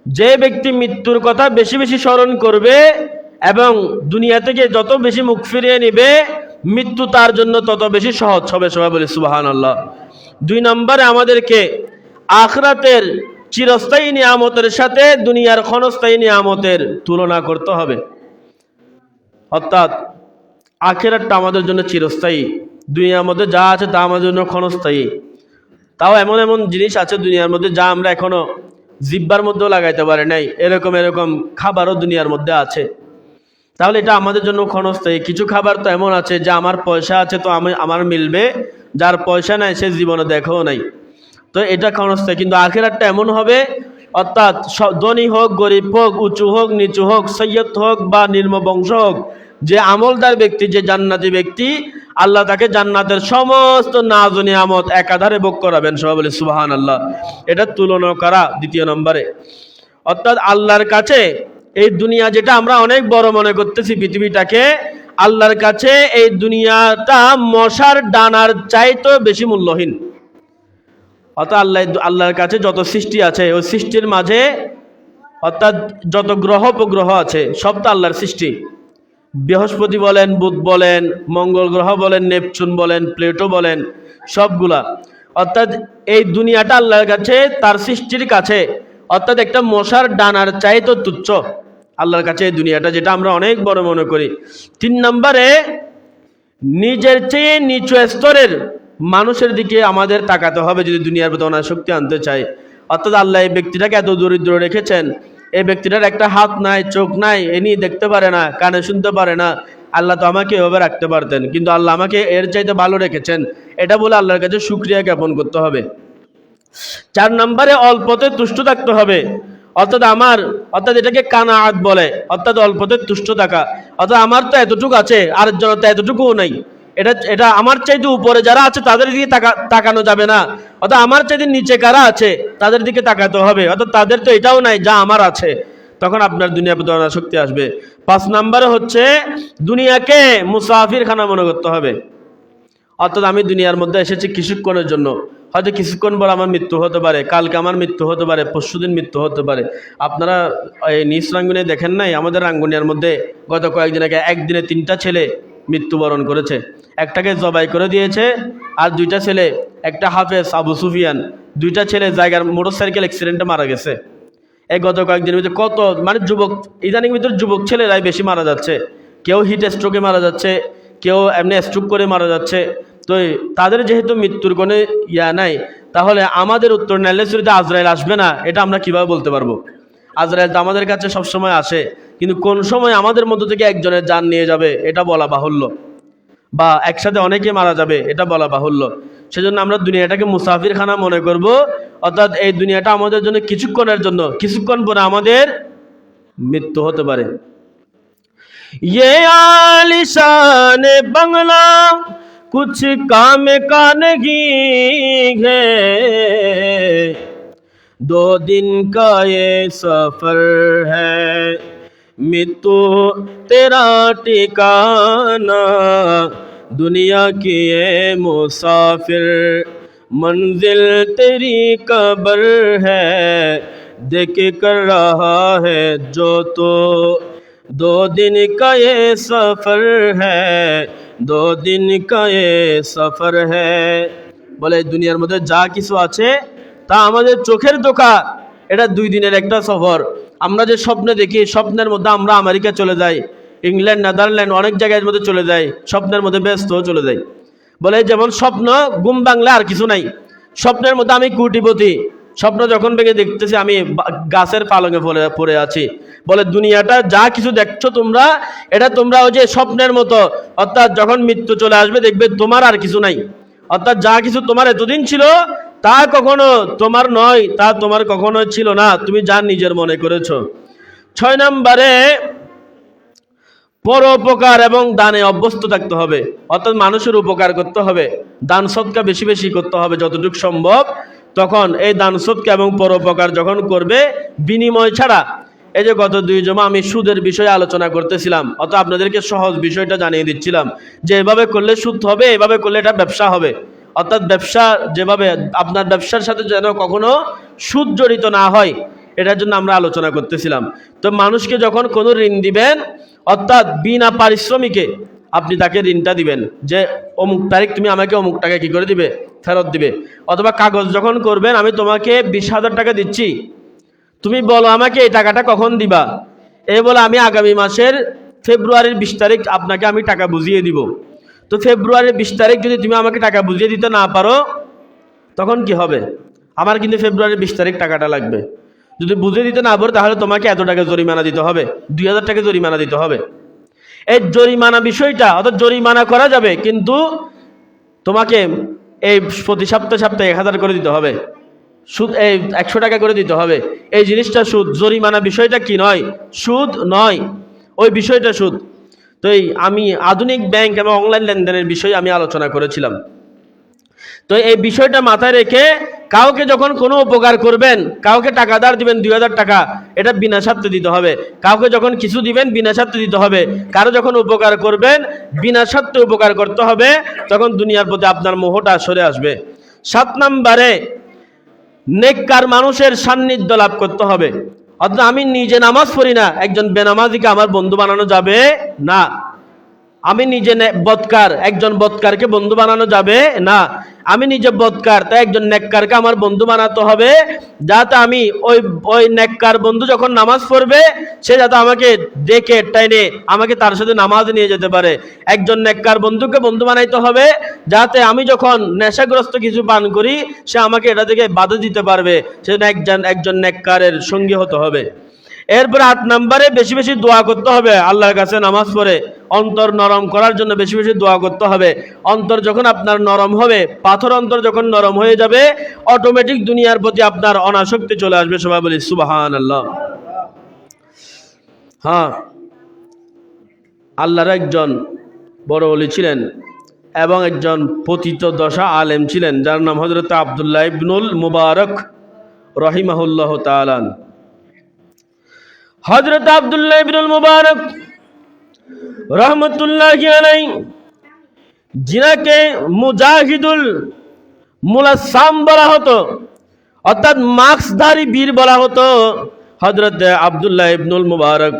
যে ব্যক্তি মৃত্যুর কথা বেশি বেশি স্মরণ করবে এবং দুনিয়া থেকে যত বেশি মুখ ফিরিয়ে নেবে মৃত্যু তার জন্য তত বেশি সহজ হবে। সবাই বলি সুবহানাল্লাহ। 2 নম্বরে আমাদেরকে আখিরাতের চিরস্থায়ী নিয়ামতের সাথে দুনিয়ার ক্ষণস্থায়ী নিয়ামতের তুলনা করতে হবে। অর্থাৎ আখিরাতটা আমাদের জন্য চিরস্থায়ী, দুনিয়ার মধ্যে যা আছে তা আমাদের জন্য ক্ষণস্থায়ী। তাও এমন এমন জিনিস আছে দুনিয়ার মধ্যে যা আমরা এখনো জিহ্বার মধ্যেও লাগাইতে পারি নাই, এরকম খাবারও দুনিয়ার মধ্যে আছে। তাহলে এটা আমাদের জন্য ক্ষণস্থায়ী। কিছু খাবার তো এমন আছে যা আমার পয়সা আছে তো আমার মিলবে, যার পয়সা নাই সে জীবনে দেখেও নাই, তো এটা ক্ষণস্থায়ী। কিন্তু আখিরাতটা এমন হবে, অর্থাৎ ধনী হোক গরিব হোক, উঁচু হোক নিচু হোক, সৈয়দ হোক বা নিম্ন বংশ হোক, যে আমলদার ব্যক্তি, যে জান্নাতি ব্যক্তি, আল্লাহ তাকে জান্নাতের সমস্ত নাজ ও নিয়ামত একাধারে ভোগ করাবেন। সবাই বলে সুবহানাল্লাহ। এটা তুলনা করা 2 নম্বরে। অর্থাৎ আল্লাহর কাছে এই দুনিয়া যেটা আমরা অনেক বড় মনে করতেছি পৃথিবীটাকে, আল্লাহর কাছে এই দুনিয়াটা মশার ডানার চাইতেও বেশি মূল্যহীন। অর্থাৎ আল্লাহর কাছে যত সৃষ্টি আছে ওই সৃষ্টির মাঝে, অর্থাৎ যত গ্রহ উপগ্রহ আছে সব তো আল্লাহর সৃষ্টি। বৃহস্পতি বলেন, বুধ বলেন, মঙ্গল গ্রহ বলেন, নেপচুন বলেন, প্লেটো বলেন, সবগুলা। অর্থাৎ এই দুনিয়াটা আল্লাহর কাছে, তার সৃষ্টির কাছে, অর্থাৎ একটা মশার ডানার চাইতে তুচ্ছ আল্লাহর কাছে এই দুনিয়াটা, যেটা আমরা অনেক বড় মনে করি। 3 নম্বরে নিজের চেয়ে নিচু স্তরের মানুষের দিকে আমাদের তাকাতে হবে যদি দুনিয়ার প্রতি অনাসক্তি আনতে চাই। অর্থাৎ আল্লাহ এই ব্যক্তিটাকে এত দরিদ্র রেখেছেন, এই ব্যক্তিটার একটা হাত নাই, চোখ নাই, এনি দেখতে পারে না, কানে শুনতে পারে না। আল্লাহ তো আমাকে এভাবে রাখতে পারতেন, কিন্তু আল্লাহ আমাকে এর চাইতে ভালো রেখেছেন, এটা বলে আল্লাহর কাছে শুকরিয়া জ্ঞাপন করতে হবে। 4 নম্বরে অল্পতে তুষ্ট থাকতে হবে। অর্থাৎ এটাকে কানাআত বলে, অর্থাৎ অল্পতে তুষ্ট থাকা। অর্থাৎ আমার তো এতটুকু আছে, আরেকজনের তো এতটুকুও নাই। এটা আমার চাইতে উপরে যারা আছে তাদের দিকে তাকানো যাবে না, অর্থাৎ আমার চাইতে নিচে কারা আছে তাদের দিকে তাকাতে হবে। অর্থাৎ তাদের তো এটাও নাই যা আমার আছে, তখন আপনার দুনিয়ার প্রতি অনাসক্তি আসবে। 5 নম্বরে হচ্ছে দুনিয়াকে মুসাফির খানা মনে করতে হবে। অর্থাৎ আমি দুনিয়ার মধ্যে এসেছি কিছুক্ষণের জন্য, হয়তো কিছুক্ষণ পর আমার মৃত্যু হতে পারে, কালকে আমার মৃত্যু হতে পারে, পরশুদিন মৃত্যু হতে পারে। আপনারা এই নিজ রাঙ্গুনিয়া দেখেন নাই? আমাদের রাঙ্গুনিয়ার মধ্যে গত কয়েকদিন আগে একদিনে 3টা ছেলে মৃত্যুবরণ করেছে। একটাকে জবাই করে দিয়েছে, আর 2টা ছেলে, একটা হাফেজ আবু সুফিয়ান, 2টা ছেলে জায়গার মোটরসাইকেল অ্যাক্সিডেন্টে মারা গেছে। এই গত কয়েকদিনের ভিতরে কত মানে যুবক, ইদানিং ভিতরে যুবক ছেলেরাই বেশি মারা যাচ্ছে। কেউ হিট স্ট্রোকে মারা যাচ্ছে, কেউ এমনি স্ট্রোক করে মারা যাচ্ছে। তো তাদের যেহেতু মৃত্যুর কোনো নাই, তাহলে আমাদের উত্তর নাইলেশ্বরীতে আজরাইল আসবে না, এটা আমরা কিভাবে বলতে পারবো? আজরাইল তো আমাদের কাছে সবসময় আসে, কিন্তু কোন সময় আমাদের মধ্য থেকে একজনের জান নিয়ে যাবে এটা বলা বাহুল্য, বা একসাথে অনেকে মারা যাবে এটা বলা বাহুল্য। সেজন্য আমরা দুনিয়াটাকে মুসাফিরখানা মনে করব, অর্থাৎ এই দুনিয়াটা আমাদের জন্য কিছুক্ষণের জন্য, কিছুক্ষণ পরে আমাদের মৃত্যু হতে পারে। ये आलिशान बंगला कुछ काम का नहीं है, 2 दिन का ये सफर है, मृत्यु तेरा ठिकाना, दुनिया की ये मुसाफिर, मंजिल तेरी कब्र है, देख कर रहा है जो तो, 2 दिन का ये सफर है, 2 दिन का ये सफर है। বলে দুনিয়ার মধ্যে যা কিছু আছে তা আমাদের চোখের ধোঁকা, এটা 2 দিনের একটা সফর। আমরা যে স্বপ্নে দেখি, স্বপ্নের মধ্যে আমরা আমেরিকা চলে যাই, ইংল্যান্ড, নেদারল্যান্ড, অনেক জায়গার মধ্যে চলে যাই, স্বপ্নের মধ্যে ব্যস্ত চলে যাই। বলে যেমন স্বপ্ন ঘুম ভাঙলে আর কিছু নাই, স্বপ্নের মধ্যে আমি কোটিপতি, স্বপ্ন যখন ভেঙে দেখতেছি আমি গাছের পালঙে পড়ে আছি। বলে দুনিয়াটা যা কিছু দেখছো তোমরা, এটা তোমরা ওই যে স্বপ্নের মতো, অর্থাৎ যখন মৃত্যু চলে আসবে দেখবে তোমার আর কিছু নাই। অর্থাৎ যা কিছু তোমার এতদিন ছিল তা কখনো তোমার নয়, তা তোমার কখনো ছিল না, তুমি যা নিজের মনে করেছো। 6 নম্বরে পরোপকার এবং দানে অভ্যস্ত থাকতে হবে, অর্থাৎ মানুষের উপকার করতে হবে, দান সদকা বেশি বেশি করতে হবে যতটুকু সম্ভব। তখন এই দান সদকা এবং পরোপকার যখন করবে বিনিময় ছাড়া, এই যে গত 2 জমা আমি সুদের বিষয়ে আলোচনা করতেছিলাম, অত আপনাদেরকে সহজ বিষয়টা জানিয়ে দিচ্ছিলাম যে এভাবে করলে সুদ হবে, এভাবে করলে এটা ব্যবসা হবে। অর্থাৎ ব্যবসা যেভাবে, আপনার ব্যবসার সাথে যেন কখনো সুদ জড়িত না হয়, এটার জন্য আমরা আলোচনা করতেছিলাম। তো মানুষকে যখন কোনো ঋণ দিবেন, অর্থাৎ বিনা পারিশ্রমিকে আপনি তাকে ঋণটা দিবেন, যে অমুক তারিখ তুমি আমাকে অমুক টাকা কি করে দিবে, ফেরত দিবে। অথবা কাগজ যখন করবেন, আমি তোমাকে 20,000 টাকা দিচ্ছি, তুমি বলো আমাকে এই টাকাটা কখন দিবা। এই বলে আমি আগামী মাসের ফেব্রুয়ারির 20 তারিখ আপনাকে আমি টাকা বুঝিয়ে দিব। তো ফেব্রুয়ারির 20 তারিখ যদি তুমি আমাকে টাকা বুঝিয়ে দিতে না পারো, তখন কি হবে? আমার কিন্তু ফেব্রুয়ারির 20 তারিখ টাকাটা লাগবে। যদি বুঝিয়ে দিতে না পারো, তাহলে তোমাকে এত টাকা জরিমানা দিতে হবে, 2,000 টাকা জরিমানা দিতে হবে। এই জরিমানা বিষয়টা, অর্থাৎ জরিমানা করা যাবে, কিন্তু তোমাকে এই প্রতি সপ্তাহে 1,000 করে দিতে হবে, সুদ এই 100 টাকা করে দিতে হবে। এই জিনিসটা সুদ, জরিমানা বিষয়টা কি নয়, সুদ নয়, ওই বিষয়টা সুদ। তো আমি আধুনিক ব্যাংক এবং অনলাইন লেনদেনের বিষয়ে আমি আলোচনা করেছিলাম। তো এই বিষয়টা মাথায় রেখে কাউকে যখন কোনো উপকার করবেন, কাউকে টাকা ধার দিবেন 2,000 টাকা, এটা বিনা স্বার্থে দিতে হবে। কাউকে যখন কিছু দিবেন বিনা স্বার্থে দিতে হবে। কারো যখন উপকার করবেন বিনা স্বার্থে উপকার করতে হবে, তখন দুনিয়ার প্রতি আপনার মোহটা সরে আসবে। 7 নম্বরে নেককার মানুষের সান্নিধ্য লাভ করতে হবে। অর্থাৎ আমি নিজে নামাজ পড়ি না, একজন বেনামাজিকে আমার বন্ধু বানানো যাবে না। আমি নিজে বদকার, একজন বদকারকে বন্ধু বানানো যাবে না। আমি নিজে বদকার, তাই একজন নেককারকে আমার বন্ধু বানাতে হবে, যাতে আমি ওই নেককার বন্ধু যখন নামাজ পড়বে সে যাতে আমাকে ডেকে টাইনে আমাকে তার সাথে নামাজ নিয়ে যেতে পারে। একজন নেককার বন্ধুকে বন্ধু বানাইতে হবে, যাতে আমি যখন নেশাগ্রস্ত কিছু পান করি সে আমাকে এটা থেকে বাধা দিতে পারবে, সেজন্য একজন নেককারের সঙ্গী হতে হবে। এরপরে 8 নম্বরে বেশি বেশি দোয়া করতে হবে আল্লাহর কাছে নামাজ পড়ে, অন্তর নরম করার জন্য বেশি বেশি দোয়া করতে হবে। অন্তর যখন আপনার নরম হবে, পাথর অন্তর যখন নরম হয়ে যাবে, অটোমেটিক দুনিয়ার প্রতি আপনার অনাসক্তি চলে আসবে। সবাই বলি সুবহানাল্লাহ। হ্যাঁ, আল্লাহর একজন বড় ওলি ছিলেন এবং একজন পতিত দশা আলেম ছিলেন, যার নাম হযরত আব্দুল্লাহ ইবনুল মুবারক রাহিমাহুল্লাহ তাআলা। হযরত আব্দুল্লাহ ইবনুল মুবারক রহমতুল্লাহি আলাইহি, যিনাকে মুজাহিদুল মুলাসাম বলা হতো, অর্থাৎ মাস্কধারী বীর বলা হতো হযরত আব্দুল্লাহ ইবনুল মুবারক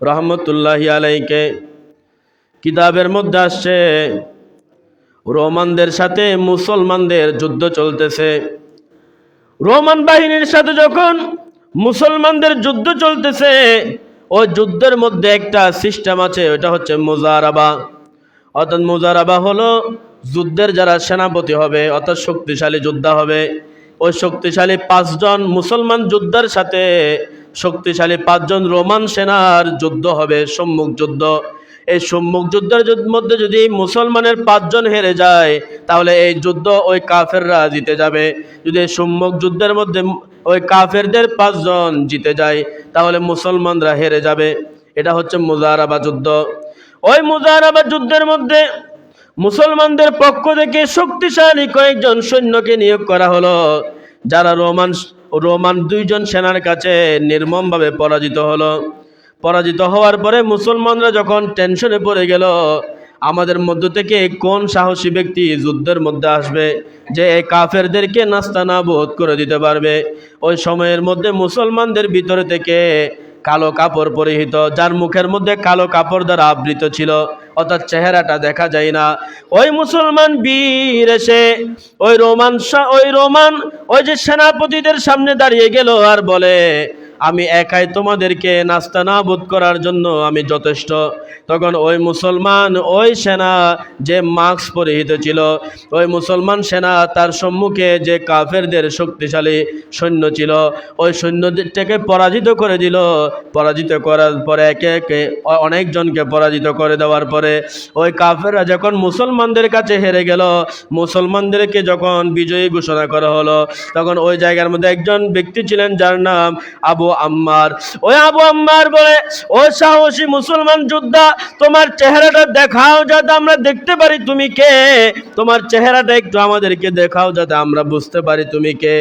রহমতুল্লাহি আলাইকে। কিতাবের মধ্যে আসছে রোমানদের সাথে মুসলমানদের যুদ্ধ চলতেছে। রোমান বাহিনীর সাথে যখন মুসলমানদের যুদ্ধ চলতেছে, ওই যুদ্ধের মধ্যে একটা সিস্টেম আছে, ওটা হচ্ছে মুজারাবা। অর্থাৎ মুজারাবা হলো যুদ্ধের যারা সেনাপতি হবে, অর্থাৎ শক্তিশালী যোদ্ধা হবে, ওই শক্তিশালী 5 জন মুসলমান যোদ্ধার সাথে শক্তিশালী 5 জন রোমান সেনার যুদ্ধ হবে, সম্মুখ যুদ্ধ। এই সম্মুখ যুদ্ধের মধ্যে যদি মুসলমানের 5 জন হেরে যায়, তাহলে এই যুদ্ধ ওই কাফেররা জিতে যাবে। যদি এই সম্মুখ যুদ্ধের মধ্যে ওই কাফেরদের 5 জন জিতে যায়, তাহলে মুসলমানরা হেরে যাবে। এটা হচ্ছে মুজারাবা যুদ্ধ। ওই মুজারাবা যুদ্ধের মধ্যে মুসলমানদের পক্ষ থেকে শক্তিশালী কয়েকজন সৈন্যকে নিয়োগ করা হলো, যারা রোমান 2 জন সেনার কাছে নির্মমভাবে পরাজিত হলো। পরাজিত হওয়ার পরে মুসলমানরা যখন টেনশনে পড়ে গেল, আমাদের মধ্য থেকে কোন সাহসী ব্যক্তি যুদ্ধের মধ্যে আসবে যে এই কাফেরদেরকে নাস্তানাবুদ করে দিতে পারবে। ওই সময়ের মধ্যে মুসলমানদের ভিতরে থেকে কালো কাপড় পরিহিত, যার মুখের মধ্যে কালো কাপড় দ্বারা আবৃত ছিল, অর্থাৎ চেহারাটা দেখা যায় না, ওই মুসলমান বীর এসে ওই যে সেনাপতিদের সামনে দাঁড়িয়ে গেল আর বলে, আমি একাই তোমাদেরকে নাস্তানাবুদ করার জন্য আমি যথেষ্ট। তখন ওই মুসলমান ওই সেনা যে মাস্ক পরিহিত ছিল, ওই মুসলমান সেনা তার সম্মুখে যে কাফেরদের শক্তিশালী সৈন্য ছিল, ওই সৈন্যদেরটাকে পরাজিত করে দিল। পরাজিত করার পরে একে একে অনেকজনকে পরাজিত করে দেওয়ার পরে ওই কাফেররা যখন মুসলমানদের কাছে হেরে গেল, মুসলমানদেরকে যখন বিজয়ী ঘোষণা করা হলো, তখন ওই জায়গার মধ্যে একজন ব্যক্তি ছিলেন যার নাম আবু আম্মার। ওই আবু আম্মার বলে, ও সাহসী মুসলমান যোদ্ধা, তোমার চেহারাটা দেখাও যাতে আমরা দেখতে পারি তুমি কে। তোমার চেহারাটা একটু আমাদেরকে দেখাও যাতে আমরা বুঝতে পারি তুমি কে।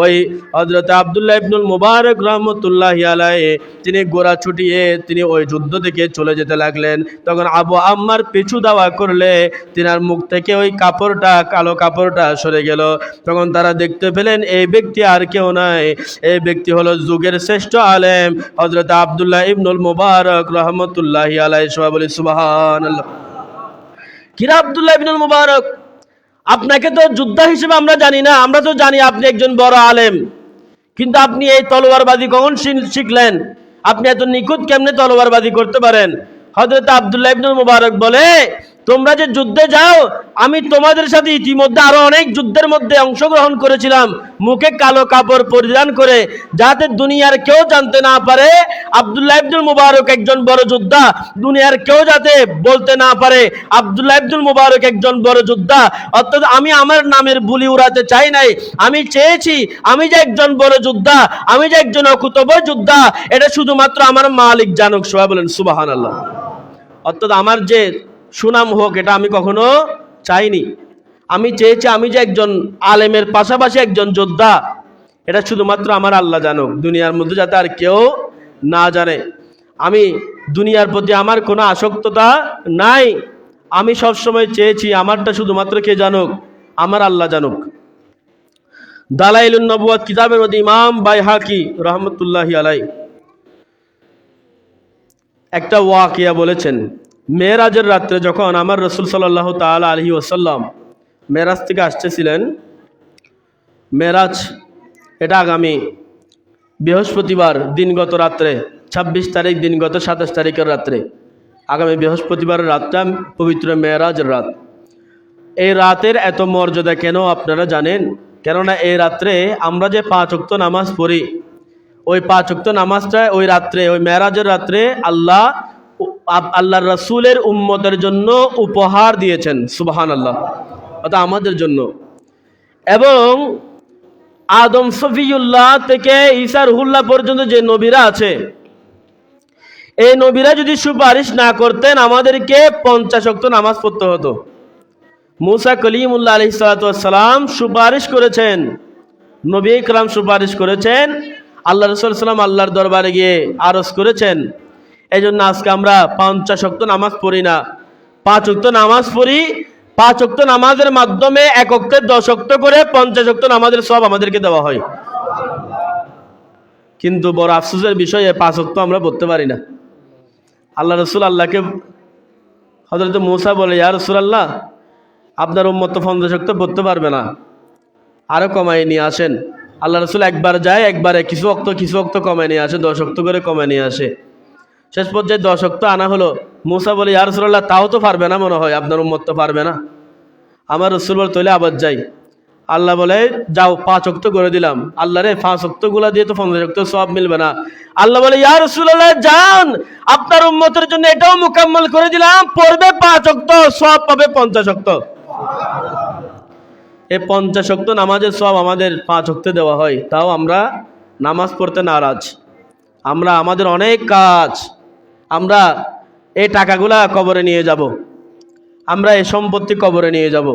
ওই হযরত আব্দুল্লাহ ইবনুল মুবারক রহমতুল্লাহি আলাইহি তিনি গোড়া ছুটিয়ে তিনি ওই যুদ্ধ থেকে চলে যেতে লাগলেন। তখন আবু আম্মার পিছু দাওয়া করলে তিনার মুখ থেকে ওই কাপড়টা, কালো কাপড়টা সরে গেল। তখন তারা দেখতে পেলেন এই ব্যক্তি আর কেউ নাই, এই ব্যক্তি হলো যুগের শ্রেষ্ঠ আলেম হযরত আব্দুল্লাহ ইবনুল মুবারক রহমতুল্লাহি আলাইহি। সবাই বলি সুবহানাল্লাহ। কিরা আব্দুল্লাহ ইবনুল মুবারক, আপনাকে তো যোদ্ধা হিসেবে আমরা জানি না, আমরা তো জানি আপনি একজন বড় আলেম, কিন্তু আপনি এই তলোয়ারবাজি কখন শিখলেন? আপনি এত নিখুঁত কেমনে তলোয়ারবাজি করতে পারেন? হযরত আব্দুল্লাহ ইবনুল মুবারক বলে, তোমরা যে যুদ্ধে যাও, আমি তোমাদের সাথে ইতিমধ্যে আরো অনেক যুদ্ধের মধ্যে অংশগ্রহণ করেছিলাম, মুখে কালো কাপড় পরিধান করে, যাতে দুনিয়ার কেউ জানতে না পারে আব্দুল্লাহ ইবনুল মুবারক একজন বড় যোদ্ধা, দুনিয়ার কেউ যাতে বলতে না পারে আব্দুল্লাহ ইবনুল মুবারক একজন বড় যোদ্ধা। অর্থাৎ আমি আমার নামের বুলি উড়াতে চাই নাই, আমি চেয়েছি আমি যে একজন বড় যোদ্ধা, আমি যে একজন অকুতোভয় যোদ্ধা, এটা শুধুমাত্র আমার মালিক জানুক। সবাই বলেন সুবহানাল্লাহ। অর্থাৎ আমার যে সুনাম হোক, এটা আমি কখনো চাইনি। আমি চেয়েছি আমি যে একজন আলেমের পাশাপাশি একজন যোদ্ধা, এটা শুধুমাত্র আমার আল্লাহ জানুক, দুনিয়ার মধ্যে যাতে আর কেউ না জানে। আমি দুনিয়ার প্রতি আমার কোনো আসক্ততা নাই, আমি সবসময় চেয়েছি আমারটা শুধুমাত্র কে জানুক? আমার আল্লাহ জানুক। দালাইলুন নবুওয়াত কিতাবের মধ্যে ইমাম বাইহাকি রহমতুল্লাহি আলাইহি একটা ওয়াকিয়া বলেছেন। মেরাজের রাত্রে যখন আমার রাসূল সাল্লাল্লাহু তাআলা আলাইহি ওয়াসাল্লাম মেরাজ থেকে আসতেছিলেন, মেরাজ এটা আগামী বৃহস্পতিবার দিনগত রাত্রে, 26 তারিখ দিনগত 27 তারিখের রাত্রে, আগামী বৃহস্পতিবারের রাতটা পবিত্র মেরাজের রাত। এই রাতের এত মর্যাদা কেন আপনারা জানেন? কেননা এই রাত্রে আমরা যে 5 ওয়াক্ত নামাজ পড়ি, ওই 5 ওয়াক্ত নামাজটা ওই রাত্রে, ওই মেরাজের রাত্রে আল্লাহর রাসূলের উম্মতের জন্য উপহার দিয়েছেন। সুবহানাল্লাহ। অর্থাৎ আমাদের জন্য। এবং আদম সফিউল্লাহ থেকে ঈসা রুহুল্লাহ পর্যন্ত যে নবীরা আছে, এই নবীরা যদি সুপারিশ না করতেন, আমাদেরকে 50 ওয়াক্ত নামাজ পড়তে হতো। মুসা কলিমুল্লাহ আলাইহিস সালাতু ওয়াস সালাম সুপারিশ করেছেন, নবী ইকরাম সুপারিশ করেছেন, আল্লাহ রাসূল সাল্লাল্লাহু আলাইহি ওয়াসাল্লাম আল্লাহর দরবারে গিয়ে আরজ করেছেন। এই জন্য আজকে আমরা 50 ওয়াক্ত নামাজ পড়ি না, 5 ওয়াক্ত নামাজ পড়ি। 5 ওয়াক্ত নামাজের মাধ্যমে 1 ওয়াক্তে 10 ওয়াক্ত করে 50 ওয়াক্ত নামাজের সওয়াব আমাদেরকে দেওয়া হয়। কিন্তু বড় আফসোসের বিষয়, 5 ওয়াক্ত আমরা পড়তে পারি না। আল্লাহ রসুল আল্লাহকে, হযরত মূসা বলে, ইয়া রাসূলুল্লাহ, আপনার উম্মত তো 50 ওয়াক্ত পড়তে পারবে না, আরো কমায় নিয়ে আসেন। আল্লাহ রসুল একবার যায়, একবারে কিছু ওয়াক্ত কমায় নিয়ে আসে, 10 ওয়াক্ত করে কমায় নিয়ে আসে। শেষ পর্যায়ে 10 ওয়াক্ত আনা হলো। মূসা বলে, ইয়া রাসূলুল্লাহ, তাও তো পারবে না মনে হয়, আপনার উম্মত তো পারবে না। আমার রসুল বলে, তাহলে আবার যাই। আল্লাহ বলে, যাও, 5 ওয়াক্ত করে দিলাম। আল্লাহ রে, 5 ওয়াক্ত গুলা দিয়ে তো 50 ওয়াক্ত সওয়াব মিলবে না। আল্লাহ বলে, ইয়া রাসূলুল্লাহ, যান, আপনার উম্মতের জন্য এটাও মুকাম্মাল করে দিলাম, পড়বে 5 ওয়াক্ত, সওয়াব পাবে 50 ওয়াক্ত। এই 50 ওয়াক্ত নামাজের সওয়াব আমাদের 5 ওয়াক্তে দেওয়া হয়, তাও আমরা নামাজ পড়তে নারাজ। আমরা আমাদের অনেক কাজ, আমরা এই টাকাগুলা কবরে নিয়ে যাব, আমরা এই সম্পত্তি কবরে নিয়ে যাব,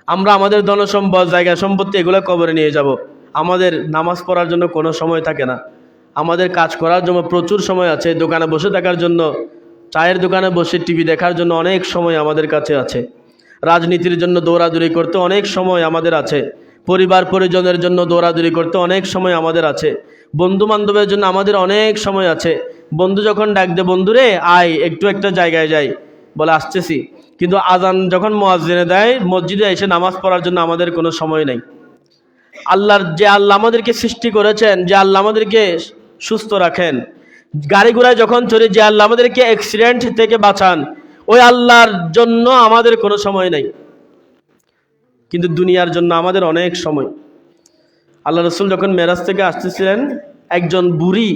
আমরা আমাদের ধন সম্পদ, জায়গা সম্পত্তি, এগুলো কবরে নিয়ে যাব। আমাদের নামাজ পড়ার জন্য কোনো সময় থাকে না। আমাদের কাজ করার জন্য প্রচুর সময় আছে। দোকানে বসে থাকার জন্য, চায়ের দোকানে বসে টিভি দেখার জন্য অনেক সময় আমাদের কাছে আছে। রাজনীতির জন্য দৌড়াদৌড়ি করতে অনেক সময় আমাদের আছে। পরিবার পরিজনের জন্য দৌড়াদৌড়ি করতে অনেক সময় আমাদের আছে। বন্ধু বান্ধবের জন্য আমাদের অনেক সময় আছে। বন্ধু যখন ডাক দে, বন্ধুরে আয় একটু একটা জায়গায় যাই, বলে আসতেছি, কিন্তু আজান যখন মুয়াজ্জিনে দেয়, মসজিদে এসে নামাজ পড়ার জন্য আমাদের কোনো সময় নেই। আল্লাহ আমাদেরকে সৃষ্টি করেছেন, যে আল্লাহ আমাদেরকে সুস্থ রাখেন, গাড়ি ঘোড়ায় যখন চড়ি, যে আল্লাহ আমাদেরকে অ্যাক্সিডেন্ট থেকে বাঁচান, ওই আল্লাহর জন্য আমাদের কোনো সময় নেই। কিন্তু দুনিয়ার জন্য আমাদের অনেক সময়। আল্লাহ রসুল যখন মেরাজ থেকে আসতেছিলেন, একজন বুড়ি,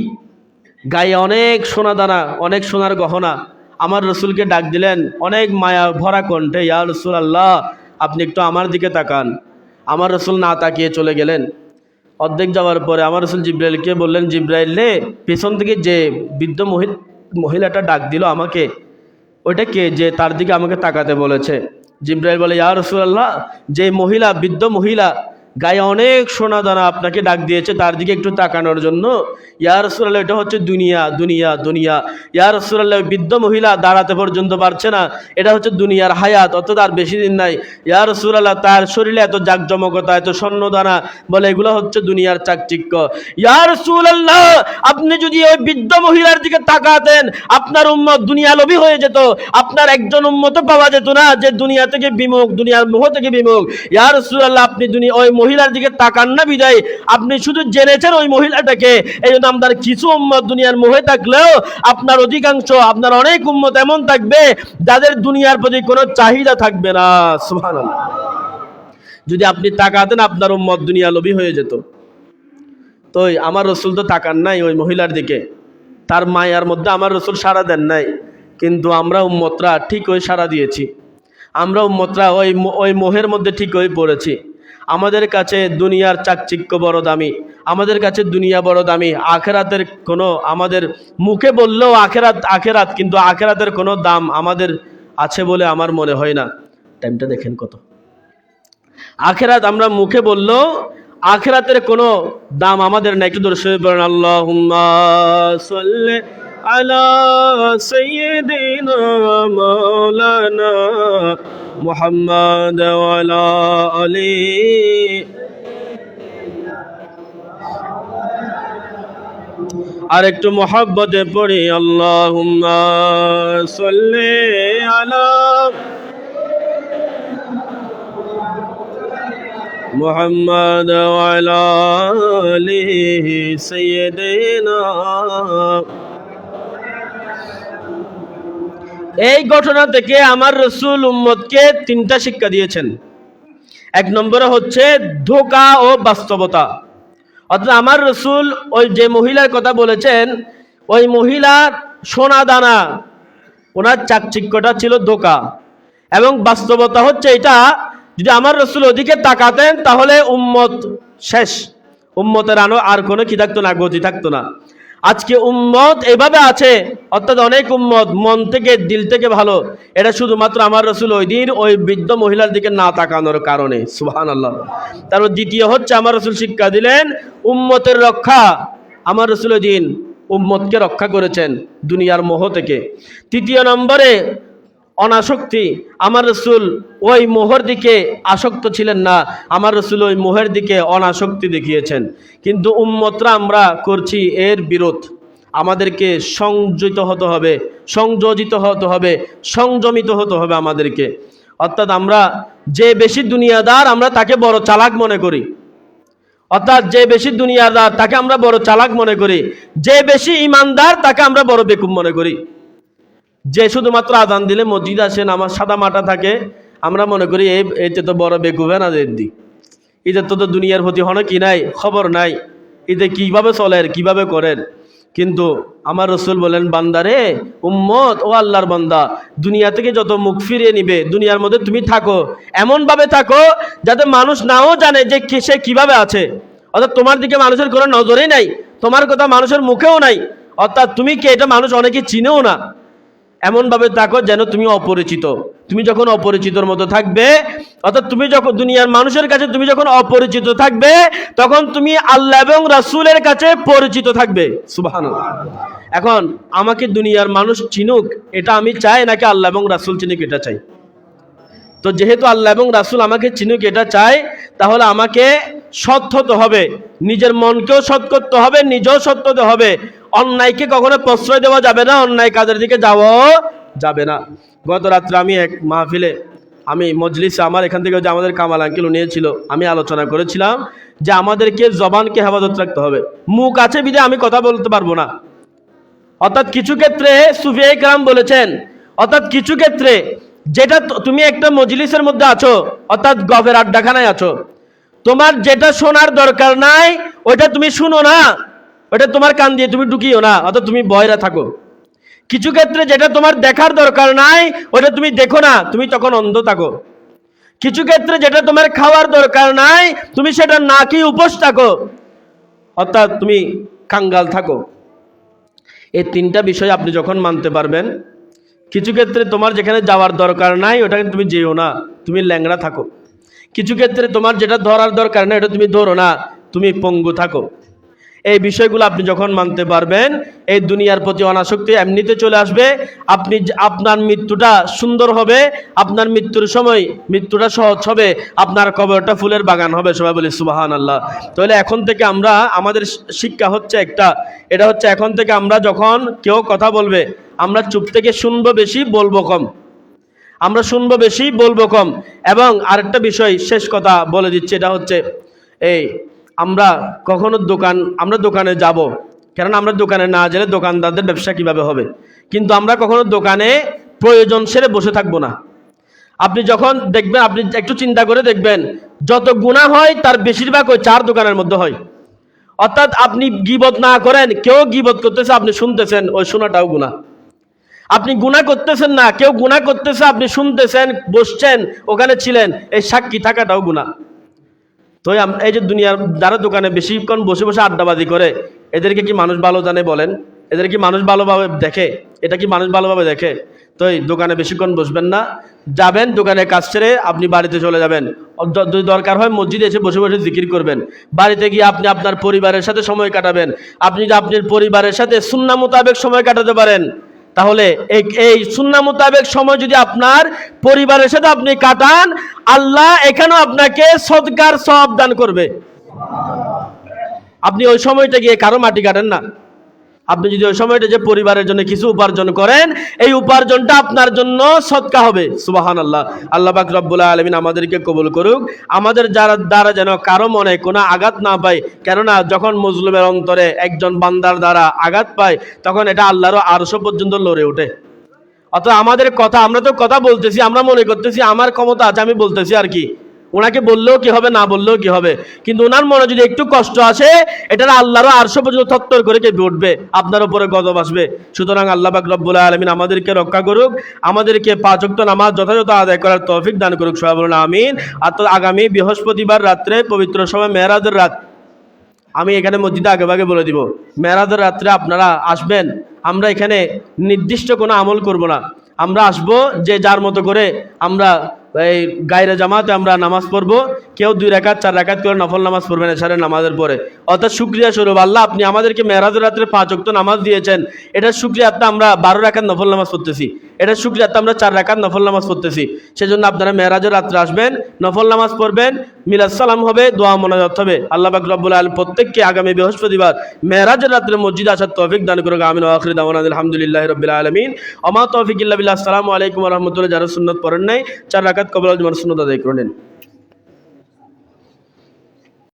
গায়ে অনেক সোনা দানা, অনেক সোনার গহনা, আমার রসুলকে ডাক দিলেন অনেক মায়া ভরা কণ্ঠে, ইয়া রাসূলুল্লাহ, আপনি একটু আমার দিকে তাকান। আমার রসুল না তাকিয়ে চলে গেলেন। অর্ধেক যাওয়ার পরে আমার রসুল জিব্রাইলকে বললেন, জিব্রাইল রে, পেছন থেকে যে বৃদ্ধ মহিলাটা ডাক দিল আমাকে, ওইটা কে, যে তার দিকে আমাকে তাকাতে বলেছে? জিব্রাইল বলে, ইয়া রাসূলুল্লাহ, যে মহিলা, বৃদ্ধ মহিলা, গায়ে অনেক সোনা দানা, আপনাকে ডাক দিয়েছে তার দিকে একটু তাকানোর জন্য। ইয়া রাসূলুল্লাহ, এটা হচ্ছে দুনিয়া, দুনিয়া, দুনিয়া। ইয়া রাসূলুল্লাহ, বৃদ্ধ মহিলা দাঁড়াতে পর্যন্ত পারছে না, এটা হচ্ছে দুনিয়ার হায়াত, অর্থাৎ আর বেশি দিন নাই। ইয়া রাসূলুল্লাহ, তার শরীরে এত জাকজমকতা, এত স্বর্ণ দানা, বলে এগুলো হচ্ছে দুনিয়ার চাকচিক্য। ইয়া রাসূলুল্লাহ, আপনি যদি ওই বৃদ্ধ মহিলার দিকে তাকাতেন, আপনার উম্মত দুনিয়া লোভী হয়ে যেত, আপনার একজন উম্মতও পাওয়া যেত না যে দুনিয়া থেকে বিমুখ, দুনিয়ার মোহ থেকে বিমুখ। ইয়া রাসূলুল্লাহ, আপনি ওই মহিলার দিকে তাকান না বিদায় আপনি শুধু জেনেছেন ওই মহিলাটাকে। এই জন্য আপনার কিছু উম্মত দুনিয়ার মোহে থাকলেও আপনার অধিকাংশ, আপনার অনেক উম্মত এমন থাকবে যাদের দুনিয়ার প্রতি কোনো চাহিদা থাকবে না। সুবহানাল্লাহ। যদি আপনি তাকাতেন, আপনার উম্মত দুনিয়া লোভী হয়ে যেত। তো আমার রসুল তো তাকান নাই ওই মহিলার দিকে, তার মায়ার মধ্যে আমার রসুল সাড়া দেন নাই। কিন্তু আমরা উম্মতরা ঠিক ওই সাড়া দিয়েছি। আমরা উম্মতরা ওই মোহের মধ্যে ঠিক হয়ে পড়েছি। আমাদের কাছে দুনিয়ার চাকচিক্য বড় দামি, আমাদের কাছে দুনিয়া বড় দামি। আখেরাতের কোনো, আমাদের মুখে বললেও আখেরাত, কিন্তু আখেরাতের কোনো দাম আমাদের আছে বলে আমার মনে হয় না। টাইমটা দেখেন কত। আখেরাত আমরা মুখে বললেও আখেরাতের কোনো দাম আমাদের নাই। একটু দর্শক বলেন, আল্লাহুম্মা সাল্লি আলা সাইয়্যিদিনা মাওলানা মুহাম্মাদ ওয়া আলা আলি। আর একটু মুহাব্বতে পড়ি, আল্লাহুম্মা সাল্লি আলা মুহাম্মাদ ওয়া আলা আলি সাইয়্যিদিনা। এই ঘটনা থেকে আমার রসুল উম্মতকে 3টা শিক্ষা দিয়েছেন। 1 নম্বরে হচ্ছে ধোঁকা ও বাস্তবতা। অর্থাৎ আমার রসুল ওই যে মহিলার কথা বলেছেন, ওই মহিলার সোনা দানা, ওনার চাকচিক্যটা ছিল ধোঁকা, এবং বাস্তবতা হচ্ছে এটা, যদি আমার রসুল ওদিকে তাকাতেন তাহলে উম্মত শেষ, উম্মতের আর কোনো কি থাকতো না, গতি থাকতো না। আজকে উম্মত এভাবে আছে, অর্থাৎ অনেক উম্মত মন থেকে, দিল থেকে ভালো, এটা শুধুমাত্র আমার রসুল ওই দিন ওই বৃদ্ধ মহিলার দিকে না তাকানোর কারণে। সুবহানাল্লাহ। তারপর দ্বিতীয় হচ্ছে আমার রসুল শিক্ষা দিলেন উম্মতের রক্ষা। আমার রসুল ওই দিন উম্মতকে রক্ষা করেছেন দুনিয়ার মোহ থেকে। তৃতীয় নম্বরে অনাসক্তি। আমার রসুল ওই মোহর দিকে আসক্ত ছিলেন না, আমার রসুল ওই মোহের দিকে অনাসক্তি দেখিয়েছেন। কিন্তু উম্মতরা আমরা করছি এর বিরোধ। আমাদেরকে সংযত হতে হবে, সংযোজিত হতে হবে, সংযমিত হতে হবে আমাদেরকে। অর্থাৎ আমরা যে বেশি দুনিয়াদার আমরা তাকে বড় চালাক মনে করি, অর্থাৎ যে বেশি দুনিয়াদার তাকে আমরা বড় চালাক মনে করি, যে বেশি ইমানদার তাকে আমরা বড় বেকুব মনে করি। যে শুধুমাত্র আজান দিলে মসজিদ আসেন আমার সাদা মাটা থাকে, আমরা মনে করি এতে তো বড় বেকুবে না দি, ঈদের তো দুনিয়ার প্রতি হন কি নাই খবর নাই, ঈদে কিভাবে চলেন কিভাবে করেন। কিন্তু আমার রসুল বলেন, বান্দারে উম্মত ও আল্লাহর বান্দা, দুনিয়া থেকে যত মুখ ফিরিয়ে নিবে দুনিয়ার মধ্যে তুমি থাকো, এমনভাবে থাকো যাতে মানুষ নাও জানে যে সে কিভাবে আছে। অর্থাৎ তোমার দিকে মানুষের কোনো নজরেই নাই, তোমার কথা মানুষের মুখেও নাই, অর্থাৎ তুমি কে এটা মানুষ অনেকে চিনেও না। এমনভাবে থাকো যেন তুমি অপরিচিত। তুমি যখন অপরিচিতর মতো থাকবে, অর্থাৎ তুমি যখন দুনিয়ার মানুষের কাছে তুমি যখন অপরিচিত থাকবে, তখন তুমি আল্লাহ এবং রাসূলের কাছে পরিচিত থাকবে। সুবহানাল্লাহ। এখন আমাকে দুনিয়ার মানুষ চিনুক এটা আমি চাই, নাকি আল্লাহ এবং রাসূল চিনুক এটা চাই? তো যেহেতু আল্লাহ এবং রাসূল আমাকে চিনুক এটা চাই, তাহলে আমাকে সৎ হতে হবে, নিজের মনকেও সৎ করতে হবে, নিজেও সৎ হতে হবে। অন্যায়কে কখনো প্রশ্রয় দেওয়া যাবে না, অন্যায় কাজের দিকে যাওয়াও যাবে না। গত রাত্রে আমি এক মাহফিলে, আমি মজলিসে, আমার এখান থেকে যে আমাদের কামাল আঙ্কেল নিয়েছিল, আমি আলোচনা করেছিলাম যে আমাদেরকে জবানকে হেফাজত রাখতে হবে। মুখ আছে বিধে আমি কথা বলতে পারবো না। অর্থাৎ কিছু ক্ষেত্রে সুফিয়ায়ে কেরাম বলেছেন, অর্থাৎ কিছু ক্ষেত্রে যেটা তুমি একটা মজলিসের মধ্যে আছো, অর্থাৎ গফের আড্ডাখানায় আছো, তোমার যেটা শোনার দরকার নাই ওইটা তুমি শুনো না, ওইটা তোমার কান দিয়ে তুমি ঢুকিও না, অর্থাৎ তুমি বয়রা থাকো। কিছু ক্ষেত্রে যেটা তোমার দেখার দরকার নাই ওইটা তুমি দেখো না, তুমি তখন অন্ধ থাকো। কিছু ক্ষেত্রে যেটা তোমার খাওয়ার দরকার নাই তুমি সেটা না খেয়ে উপোস থাকো, অর্থাৎ তুমি কাঙ্গাল থাকো। এই তিনটা বিষয় আপনি যখন মানতে পারবেন, কিছু ক্ষেত্রে তোমার যেখানে যাওয়ার দরকার নাই ওটাকে তুমি যেও না, তুমি ল্যাংড়া থাকো। কিছু ক্ষেত্রে তোমার যেটা ধরার দরকার নাই এটা তুমি ধরো না, তুমি পঙ্গু থাকো। এই বিষয়গুলো আপনি যখন মানতে পারবেন, এই দুনিয়ার প্রতি অনাসক্তি এমনিতে চলে আসবে। আপনার মৃত্যুটা সুন্দর হবে, আপনার মৃত্যুর সময় মৃত্যুটা সহজ হবে, আপনার কবরটা ফুলের বাগান হবে। সবাই বলি সুবহানাল্লাহ। তাহলে এখন থেকে আমরা, আমাদের শিক্ষা হচ্ছে একটা, এটা হচ্ছে এখন থেকে আমরা যখন কেউ কথা বলবে আমরা চুপ থেকে শুনবো বেশি, বলবো কম। আমরা শুনবো বেশি, বলবো কম। এবং আরেকটা বিষয় শেষ কথা বলে দিচ্ছি, এটা হচ্ছে এই আমরা কখনো আমরা দোকানে যাব, কারণ আমরা দোকানে না গেলে দোকানদারদের ব্যবসা কিভাবে হবে। কিন্তু আমরা কখনো দোকানে প্রয়োজন সেরে বসে থাকবো না। আপনি যখন দেখবেন, আপনি একটু চিন্তা করে দেখবেন, যত গুনাহ হয় তার বেশিরভাগ ওই চার দোকানের মধ্যে হয়। অর্থাৎ আপনি গীবত না করেন, কেউ গীবত করতেছে আপনি শুনতেছেন, ওই শোনাটাও গুনাহ। আপনি গুনাহ করতেছেন না, কেউ গুনাহ করতেছে আপনি শুনতেছেন, বসছেন, ওখানে ছিলেন, এই সাক্ষী থাকাটাও গুনাহ। তো এই যে দুনিয়ার যারা দোকানে বেশিক্ষণ বসে বসে আড্ডাবাজি করে, এদেরকে কি মানুষ ভালো জানে বলেন? এদের কি মানুষ ভালোভাবে দেখে? এটা কি মানুষ ভালোভাবে দেখে? তো এই দোকানে বেশিক্ষণ বসবেন না, যাবেন দোকানে কাজ ছেড়ে আপনি বাড়িতে চলে যাবেন। যদি দরকার হয় মসজিদে এসে বসে বসে জিকির করবেন। বাড়িতে গিয়ে আপনি আপনার পরিবারের সাথে সময় কাটাবেন। আপনি যদি আপনার পরিবারের সাথে সুন্নাহ মোতাবেক সময় কাটাতে পারেন, তাহলে এই সুন্নাহ মোতাবেক সময় যদি আপনার পরিবারের সাথে আপনি কাটান, আল্লাহ এখানেও আপনাকে সদকার সওয়াব দান করবে। আপনি ওই সময়টা গিয়ে কারো মাটি কাটেন না। আপনি যদি ওই সময়টা যে পরিবারের জন্য কিছু উপার্জন করেন, এই উপার্জনটা আপনার জন্য সদকা হবে। সুবহানাল্লাহ। আল্লাহ পাক রব্বুল আলামিন আমাদেরকে কবুল করুক। আমাদের দ্বারা যেন কারো মনে কোনো আঘাত না পায়, কেননা যখন মজলুমের অন্তরে একজন বান্দার দ্বারা আঘাত পায় তখন এটা আল্লাহর আরশ পর্যন্ত লড়ে ওঠে। অর্থাৎ আমাদের কথা, আমরা তো কথা বলতেছি, আমরা মনে করতেছি আমার ক্ষমতা আছে আমি বলতেছি আর কি, ওনাকে বললেও কি হবে, না বললেও কি হবে। কিন্তু ওনার মনে যদি একটু কষ্ট আসে, এটা আল্লাহর আরশ পর্যন্ত থরথর করে কেঁপে উঠবে, আপনার উপরে গজব আসবে। সুতরাং আল্লাহ পাক রব্বুল আলামিন আমাদেরকে রক্ষা করুক, আমাদেরকে 5 ওয়াক্ত নামাজ যথাযথ আদায় করার তৌফিক দান করুক। সবাই বলুন আমিন। আর তো আগামী বৃহস্পতিবার রাত্রে পবিত্র সময় মেরাজের রাত, আমি এখানে মসজিদে আগেভাগে বলে দিব, মেরাজের রাত্রে আপনারা আসবেন। আমরা এখানে নির্দিষ্ট কোনো আমল করব না, আমরা আসবো যে যার মতো করে আমরা এই গায়রে জামাতে আমরা নামাজ পড়বো, কেউ 2 রাকাত 4 রাকাত করে নফল নামাজ পড়বেন এশারের নামাজের পরে। অর্থাৎ শুকরিয়া স্বরূপ আল্লাহ আপনি আমাদেরকে মেরাজের রাত্রে 5 ওয়াক্ত নামাজ দিয়েছেন, এটার শুকরিয়াতে আমরা 12 রাকাত নফল নামাজ পড়তেছি, এটার শুকরিয়াতে আমরা 4 রাকাত নফল নামাজ পড়তেছি। সেজন্য আপনারা মেরাজের রাত্রে আসবেন, নফল নামাজ পড়বেন, মিলাদ সালাম হবে, দোয়া মোনাজাত হবে। আল্লাহ পাক রব্বুল আলামিন প্রত্যেককে আগামী বৃহস্পতিবার মেরাজের রাত্রে মসজিদে আসার তৌফিক দান করুক। আমিন ওয়া আখিরু দাওয়ানা আলহামদুলিল্লাহি রাব্বিল আলামিন। ওমা তৌফিক ইল্লা বিল্লাহ। আসসালামু আলাইকুম ওয়া রাহমাতুল্লাহি। যারা সুন্নাত পড়েন নাই 4 রাকাত কবুল জুমার সুন্নাত আদায় করে নেন।